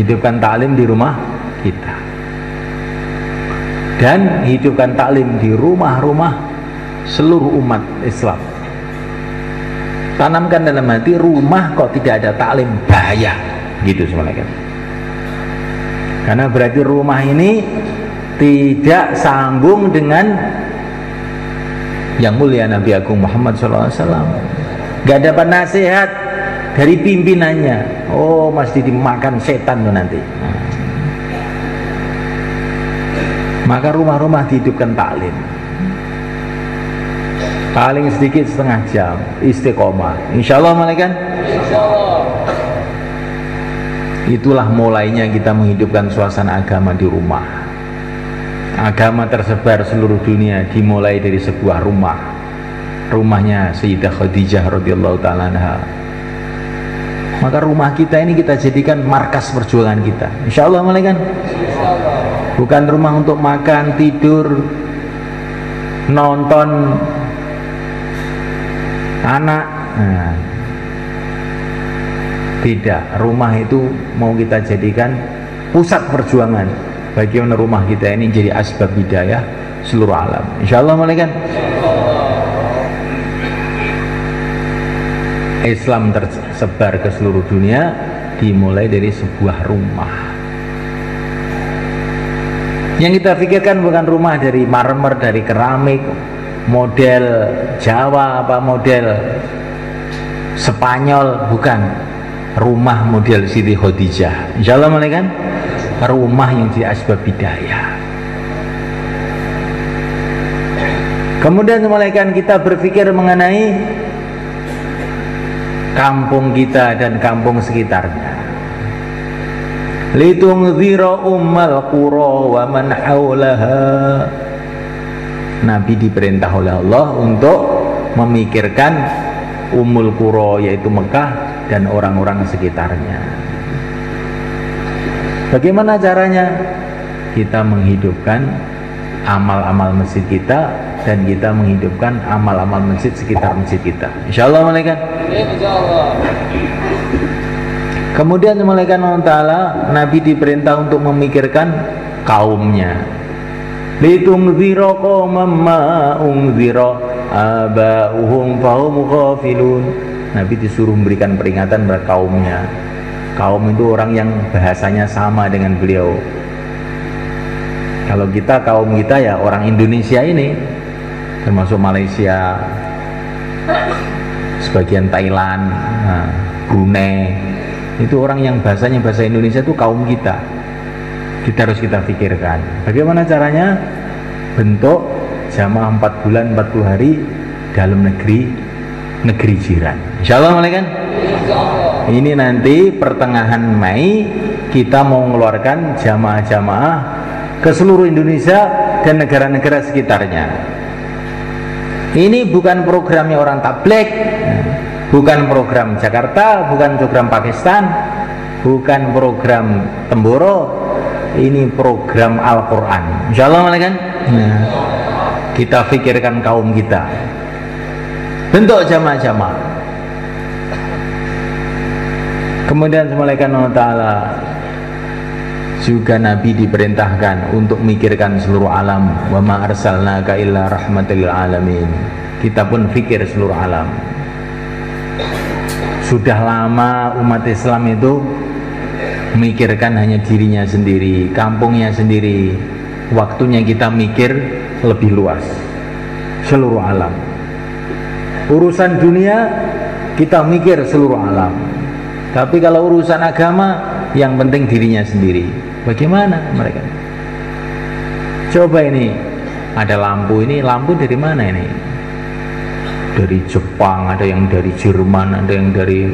Hidupkan taklim di rumah kita. Dan hidupkan taklim di rumah-rumah seluruh umat Islam. Tanamkan dalam hati, rumah kok tidak ada taklim, bahaya. Gitu semuanya. Karena berarti rumah ini tidak sambung dengan yang mulia Nabi Agung Muhammad SAW. Gak dapat nasihat dari pimpinannya. Oh, mesti dimakan setan tuh nanti. Maka rumah-rumah dihidupkan taklim. Paling sedikit setengah jam istiqomah. Insya Allah malaikat. Itulah mulainya kita menghidupkan suasana agama di rumah. Agama tersebar seluruh dunia dimulai dari sebuah rumah. Rumahnya Sayyidah Khadijah radhiyallahu ta'ala anha. Maka rumah kita ini kita jadikan markas perjuangan kita. Insya Allah malaikat. Bukan rumah untuk makan, tidur, nonton anak. Nah, tidak, rumah itu mau kita jadikan pusat perjuangan. Bagaimana rumah kita ini jadi asbab hidayah seluruh alam. Insyaallah malaikat. Islam tersebar ke seluruh dunia dimulai dari sebuah rumah. Yang kita pikirkan bukan rumah dari marmer, dari keramik, model Jawa apa model Spanyol, bukan. Rumah model Siti Khadijah. Insyaallah malaikat. Rumah yang jadi asbab hidayah. Kemudian malaikat kita berpikir mengenai kampung kita dan kampung sekitarnya. Litungzira ummal qura wa man haulaha. Nabi diperintah oleh Allah untuk memikirkan Ummul Qura, yaitu Mekah dan orang-orang sekitarnya. Bagaimana caranya? Kita menghidupkan amal-amal masjid kita dan kita menghidupkan amal-amal masjid sekitar masjid kita. Insyaallah malaikat. Insyaallah. Kemudian malaikat Allah Ta'ala, Nabi diperintah untuk memikirkan kaumnya. Litungzira qauman ma unzira aba'uhum fahum ghafilun. Nabi disuruh memberikan peringatan kepada kaumnya. Kaum itu orang yang bahasanya sama dengan beliau. Kalau kita, kaum kita ya orang Indonesia ini, termasuk Malaysia, sebagian Thailand, Brunei, itu orang yang bahasanya bahasa Indonesia itu kaum kita. Kita harus kita pikirkan bagaimana caranya bentuk jamaah 4 bulan 40 hari dalam negeri jiran. Insyaallah malaikat. Ini nanti pertengahan Mei kita mau mengeluarkan jamaah-jamaah ke seluruh Indonesia dan negara-negara sekitarnya. Ini bukan programnya orang tabligh, bukan program Jakarta, bukan program Pakistan, bukan program Temboro, ini program Al-Quran, insya Allah kan. Nah, kita pikirkan kaum kita, bentuk jamaah-jamaah. Kemudian Allah Ta'ala juga Nabi diperintahkan untuk memikirkan seluruh alam. Wa ma arsalnaka illa rahmatan lil alamin. Kita pun pikir seluruh alam. Sudah lama umat Islam itu memikirkan hanya dirinya sendiri, kampungnya sendiri. Waktunya kita mikir lebih luas, seluruh alam. Urusan dunia kita mikir seluruh alam. Tapi kalau urusan agama, yang penting dirinya sendiri. Bagaimana mereka? Coba ini, ada lampu ini, lampu dari mana ini? Dari Jepang, ada yang dari Jerman, ada yang dari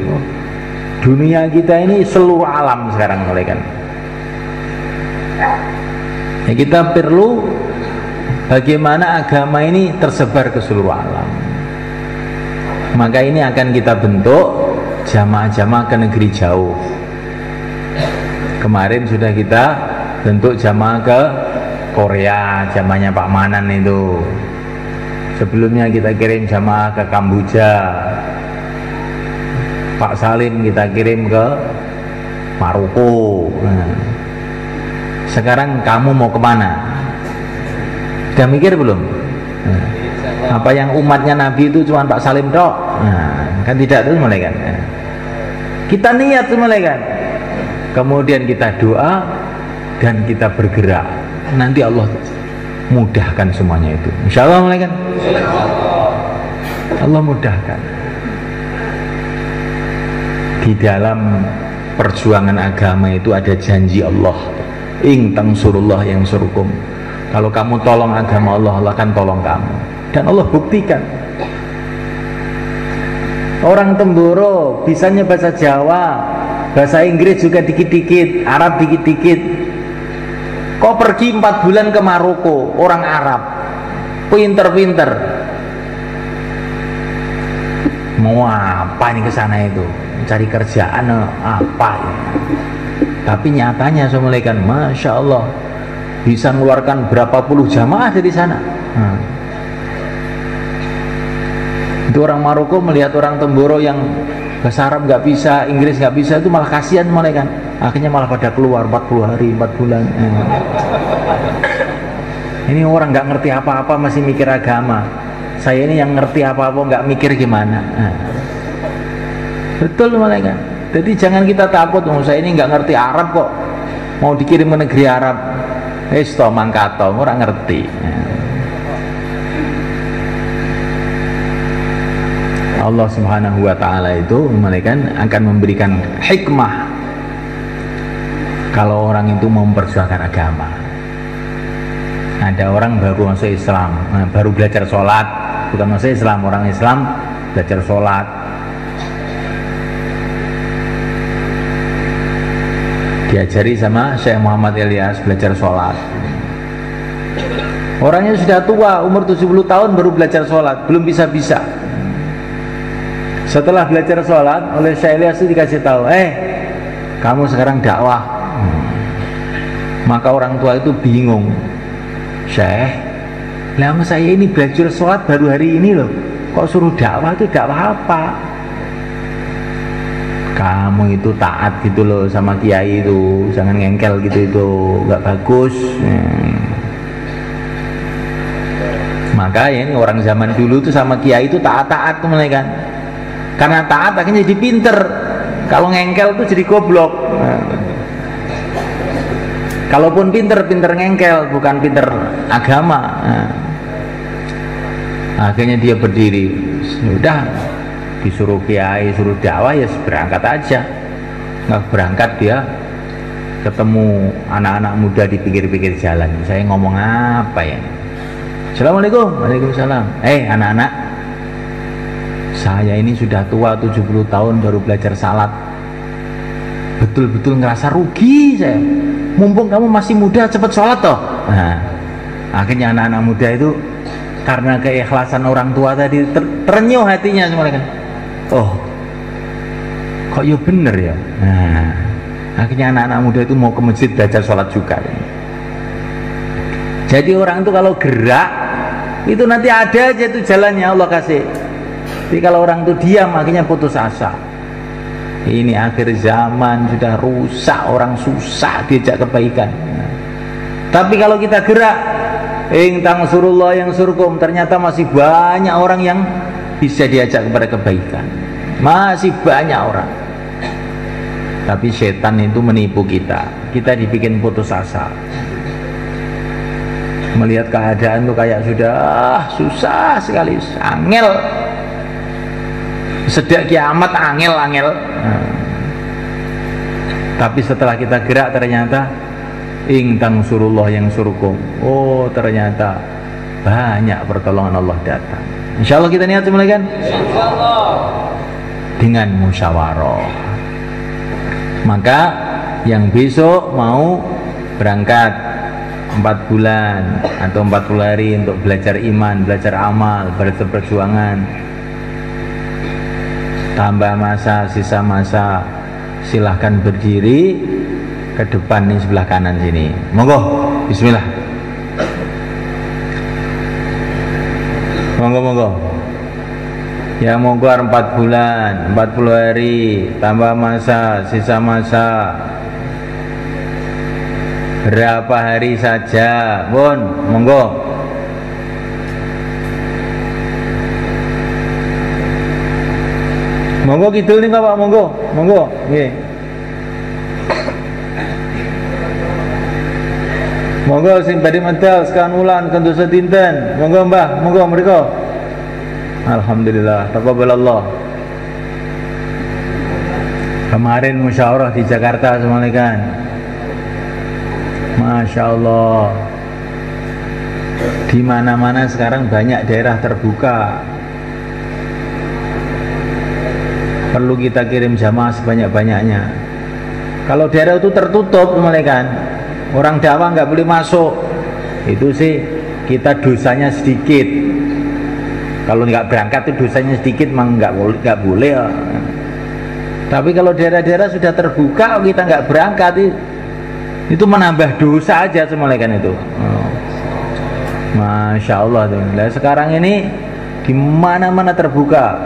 dunia kita ini seluruh alam sekarang mereka. Ya, kita perlu bagaimana agama ini tersebar ke seluruh alam. Maka ini akan kita bentuk jamaah-jamaah ke negeri jauh. Kemarin sudah kita bentuk jamaah ke Korea, jamaahnya Pak Manan itu. Sebelumnya kita kirim jamaah ke Kamboja, Pak Salim kita kirim ke Maroko. Nah, sekarang kamu mau kemana? Sudah mikir belum? Nah, apa yang umatnya Nabi itu cuma Pak Salim tok? Nah, kan tidak terus mulai kan? Nah, kita niat mulai kan? Kemudian kita doa dan kita bergerak. Nanti Allah mudahkan semuanya itu. Insya Allah mulai kan? Allah mudahkan. Di dalam perjuangan agama itu ada janji Allah. In tansurullah yang surukum. Kalau kamu tolong agama Allah, Allah akan tolong kamu. Dan Allah buktikan. Orang Temboro bisanya bahasa Jawa, bahasa Inggris juga dikit-dikit, Arab dikit-dikit. Kok pergi 4 bulan ke Maroko, orang Arab, pinter-pinter. Mau apa ini ke sana itu? Cari kerjaan apa ya? Tapi nyatanya semulaikan, masya Allah, bisa mengeluarkan berapa puluh jamaah dari sana. Itu orang Maroko melihat orang Temboro yang bahasa Arab nggak bisa, Inggris nggak bisa, itu malah kasihan mulai kan. Akhirnya malah pada keluar 40 hari, 4 bulan. Ini orang nggak ngerti apa-apa masih mikir agama. Saya ini yang ngerti apa-apa nggak mikir gimana. Betul mulai kan. Jadi jangan kita takut, saya ini nggak ngerti Arab kok, mau dikirim ke negeri Arab. Esto mangkato, orang ngerti. Allah Subhanahu wa Ta'ala itu akan memberikan hikmah kalau orang itu mau memperjuangkan agama. Ada orang baru masuk Islam, baru belajar sholat, bukan masuk Islam, orang Islam belajar sholat. Diajari sama Syekh Muhammad Ilyas belajar sholat. Orangnya sudah tua, umur 70 tahun baru belajar sholat, belum bisa-bisa. Setelah belajar sholat, oleh Syekh Ilyas itu dikasih tahu, kamu sekarang dakwah. Maka orang tua itu bingung. Syekh, lama saya ini belajar sholat baru hari ini loh, kok suruh dakwah? Itu dakwah apa? Kamu itu taat gitu loh sama kiai itu, jangan ngengkel gitu, itu nggak bagus. Maka ya ini orang zaman dulu tuh sama kiai itu taat-taat tuh mereka kan. Karena taat akhirnya jadi pinter. Kalau ngengkel tuh jadi goblok. Kalaupun pinter ngengkel, bukan pinter agama. Akhirnya dia berdiri. Sudah disuruh kiai, suruh dakwah, ya berangkat aja. Nggak berangkat dia ketemu anak-anak muda di pinggir-pinggir jalan. Saya ngomong apa ya? Assalamualaikum. Waalaikumsalam. Anak-anak, saya ini sudah tua 70 tahun baru belajar salat. Betul-betul ngerasa rugi saya. Mumpung kamu masih muda, cepet sholat toh. Nah, akhirnya anak-anak muda itu karena keikhlasan orang tua tadi terenyuh hatinya semua kan. Oh, kok ya bener ya. Nah, Akhirnya anak-anak muda itu mau ke masjid belajar sholat juga. Jadi orang itu kalau gerak itu nanti ada aja itu jalannya Allah kasih. Tapi kalau orang itu diam akhirnya putus asa. Ini akhir zaman sudah rusak, orang susah diajak kebaikan. Tapi kalau kita gerak, tang surullah yang surkum, ternyata masih banyak orang yang bisa diajak kepada kebaikan. Masih banyak orang. Tapi setan itu menipu kita. Kita dibikin putus asa. Melihat keadaan tuh kayak sudah susah sekali, angel. Sedak kiamat angel. Tapi setelah kita gerak ternyata tang surullah yang surkum. Oh, ternyata banyak pertolongan Allah datang. Insya Allah kita niat mulai kan? Insya Allah. Dengan musyawarah. Maka yang besok mau berangkat 4 bulan atau 40 hari untuk belajar iman, belajar amal, belajar perjuangan, tambah masa, sisa masa, silahkan berdiri ke depan nih, sebelah kanan sini. Monggo, bismillah. Monggo. Ya monggo 4 bulan, 40 hari, tambah masa, sisa masa. Berapa hari saja, Bun, monggo. Monggo kidul nih Bapak, monggo. Nggih. Monggo sing badhe medal sekan wulan kendosa dinten. Monggo Mbah, monggo mriko. Alhamdulillah, taqabbalallah. Kemarin musyawarah di Jakarta semuanya kan. Masya Allah. Di mana-mana sekarang banyak daerah terbuka. Perlu kita kirim jamaah sebanyak-banyaknya. Kalau daerah itu tertutup semuanya kan, orang dakwah nggak boleh masuk. Itu sih kita dosanya sedikit. Kalau nggak berangkat itu dosanya sedikit, memang nggak boleh. Tapi kalau daerah-daerah sudah terbuka, kita nggak berangkat, itu menambah dosa aja semuanya kan itu. Masya Allah tuh. Nah, sekarang ini di mana-mana terbuka.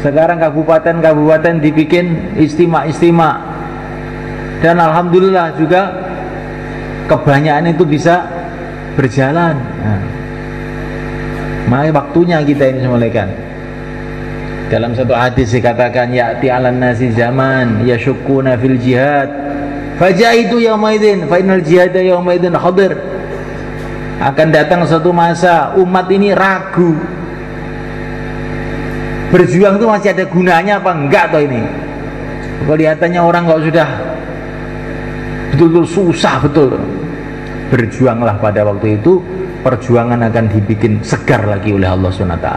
Sekarang kabupaten dibikin istimak, dan alhamdulillah juga kebanyakan itu bisa berjalan. Maka waktunya kita ini semuanya kan. Dalam satu hadis dikatakan ya'ti 'alan nasi zaman yashukkuna fil jihad fajahidu yawma idzin fa innal jihada yawma idzin hadir. Akan datang suatu masa umat ini ragu. Berjuang itu masih ada gunanya apa enggak toh ini? Kelihatannya orang kok sudah betul-betul susah betul. Berjuanglah pada waktu itu, perjuangan akan dibikin segar lagi oleh Allah SWT.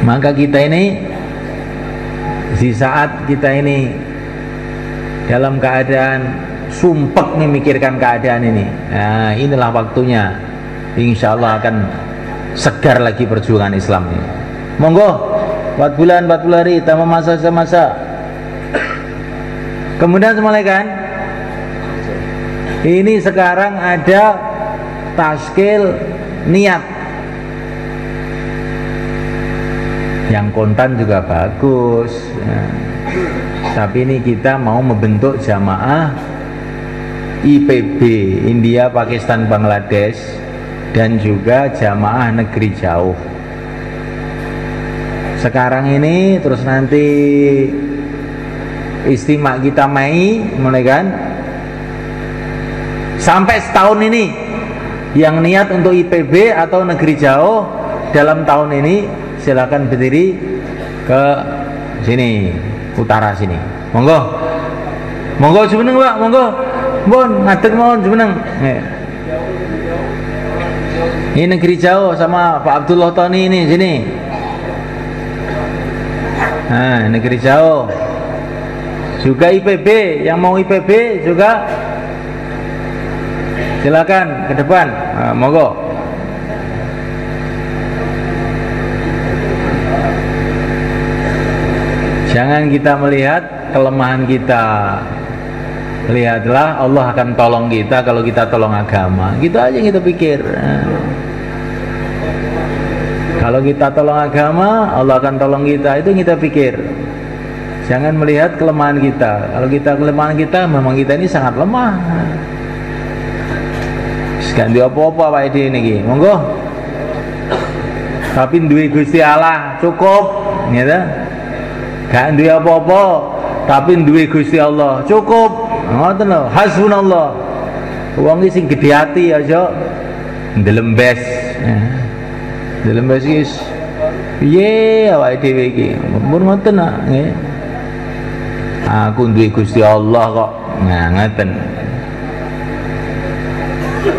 Maka kita ini di saat kita ini dalam keadaan sumpek nih mikirkan keadaan ini, nah inilah waktunya insya Allah akan segar lagi perjuangan Islam ini. Monggo 4 bulan 40 hari tambah masa. Kemudian semuanya kan, ini sekarang ada taskil niat yang kontan juga bagus ya. Tapi ini kita mau membentuk jamaah IPB, India, Pakistan, Bangladesh, dan juga jamaah negeri jauh. Sekarang ini terus nanti istimak kita Mei mulai kan, sampai setahun ini yang niat untuk IPB atau negeri jauh dalam tahun ini silakan berdiri ke sini, utara sini. Monggo jumeneng Pak, monggo. Bon, ngadeg mohon jumeneng. Ini negeri jauh sama Pak Abdullah Tony ini sini. Nah, negeri jauh. Juga IPB, yang mau IPB juga silakan ke depan. Nah, monggo. Jangan kita melihat kelemahan kita. Lihatlah Allah akan tolong kita kalau kita tolong agama. Gitu aja yang kita pikir. Kalau kita tolong agama, Allah akan tolong kita. Itu yang kita pikir. Jangan melihat kelemahan kita. Kalau kita kelemahan kita, memang kita ini sangat lemah. Ganti apa-apa Pak Edi ini, monggo. Tapi duwe Gusti Allah cukup, gitu. Gak duwe apa-apa, tapi duwe Gusti Allah cukup. Ngoten lho, hasbunallah. Wong iki sing gedhe ati aja ndelembes. Ndelembes iki piye awake dhewe iki? Mumpun ngoten nggih. Aku duwe Gusti Allah kok. Nah, ngoten.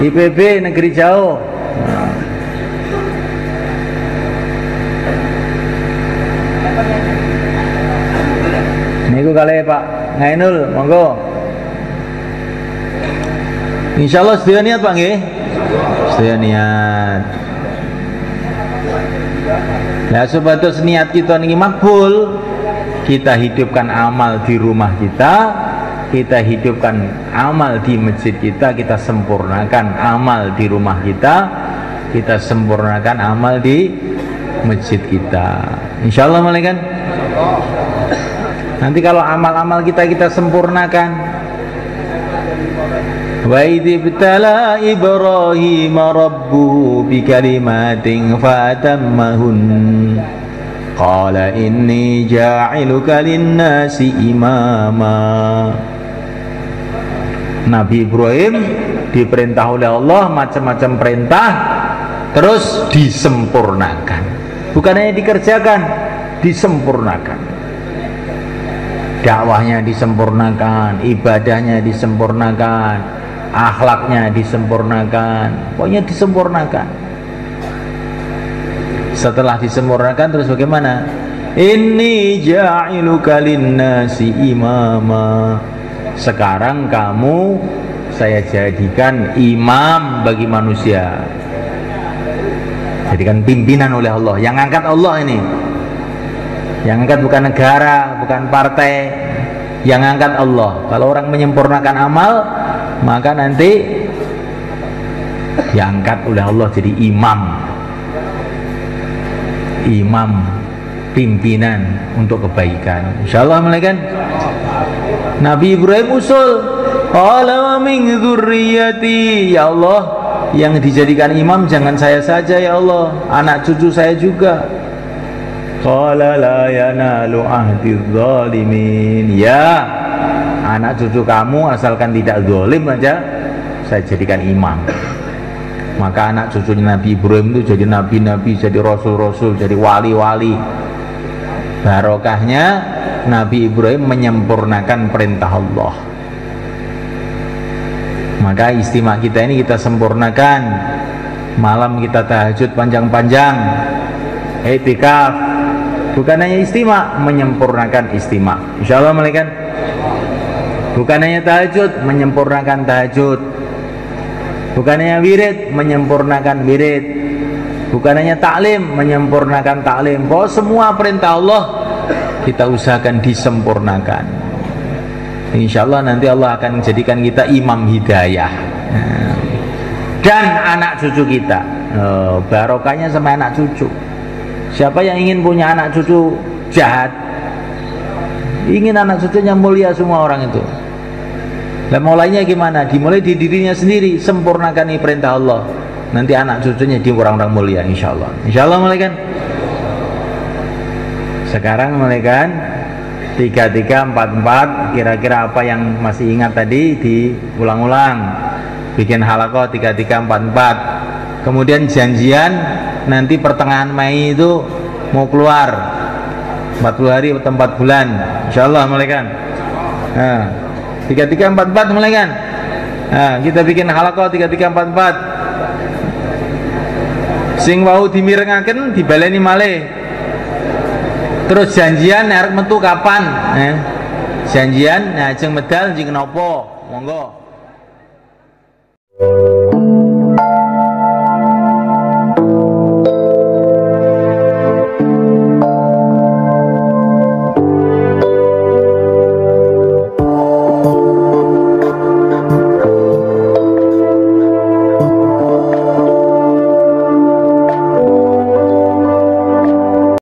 IPB negeri jauh. Niku kali Pak Ngainul, monggo. Insyaallah sedaya niat Pak nggih. Sedaya niat. Lah sebatas niat kita niki makbul, kita hidupkan amal di rumah kita hidupkan amal di masjid kita sempurnakan amal di rumah kita sempurnakan amal di masjid kita. Insyaallah malaikat. Nanti kalau amal-amal kita sempurnakan. Wa idzibtala Ibrahim rabbuhu bikalimatin fatammahun qala inni ja'iluka lin-nasi imama. Nabi Ibrahim diperintah oleh Allah macam-macam perintah, terus disempurnakan. Bukan hanya dikerjakan, disempurnakan. Dakwahnya disempurnakan, ibadahnya disempurnakan, akhlaknya disempurnakan, pokoknya disempurnakan. Setelah disempurnakan terus bagaimana? Inni ja'iluka lin-nasi imama. Sekarang kamu saya jadikan imam bagi manusia. Jadikan pimpinan oleh Allah. Yang angkat Allah ini. Yang angkat bukan negara, bukan partai. Yang angkat Allah. Kalau orang menyempurnakan amal, maka nanti diangkat oleh Allah jadi imam. Imam, pimpinan untuk kebaikan. Insyaallah malaikat. Nabi Ibrahim usul, qala wa min dzurriyyati, ya Allah, yang dijadikan imam jangan saya saja ya Allah, anak cucu saya juga. Qala la yanalu ahdi dzalimin, ya anak cucu kamu asalkan tidak zalim aja saya jadikan imam. Maka anak cucunya Nabi Ibrahim itu jadi nabi-nabi, jadi rasul-rasul, jadi wali-wali. Barokahnya Nabi Ibrahim menyempurnakan perintah Allah. Maka istimewa kita ini kita sempurnakan. Malam kita tahajud panjang-panjang, i'tikaf. Bukan hanya istimewa, menyempurnakan istimewa. Insyaallah malaikat. Bukan hanya tahajud, menyempurnakan tahajud. Bukan hanya wirid, menyempurnakan wirid. Bukan hanya taklim, menyempurnakan taklim. Bahwa semua perintah Allah kita usahakan disempurnakan. Insyaallah nanti Allah akan menjadikan kita imam hidayah. Dan anak cucu kita, barokahnya sama anak cucu. Siapa yang ingin punya anak cucu jahat? Ingin anak cucunya mulia semua orang itu. Dan mulainya gimana? Dimulai di dirinya sendiri, sempurnakan perintah Allah. Nanti anak cucunya di orang-orang mulia insyaallah. Insyaallah malaikat. Sekarang malaikat 3344, kira-kira apa yang masih ingat tadi diulang-ulang. Bikin halaqah 3344. Kemudian janjian nanti pertengahan Mei itu mau keluar 40 hari atau 4 bulan insyaallah malaikat. 3344 malaikat. Kita bikin halaqah 3344. Sing wau dimirengaken dibaleni malih. Terus janjian arep metu kapan? Janjian ajeng medal jeng napa? Monggo.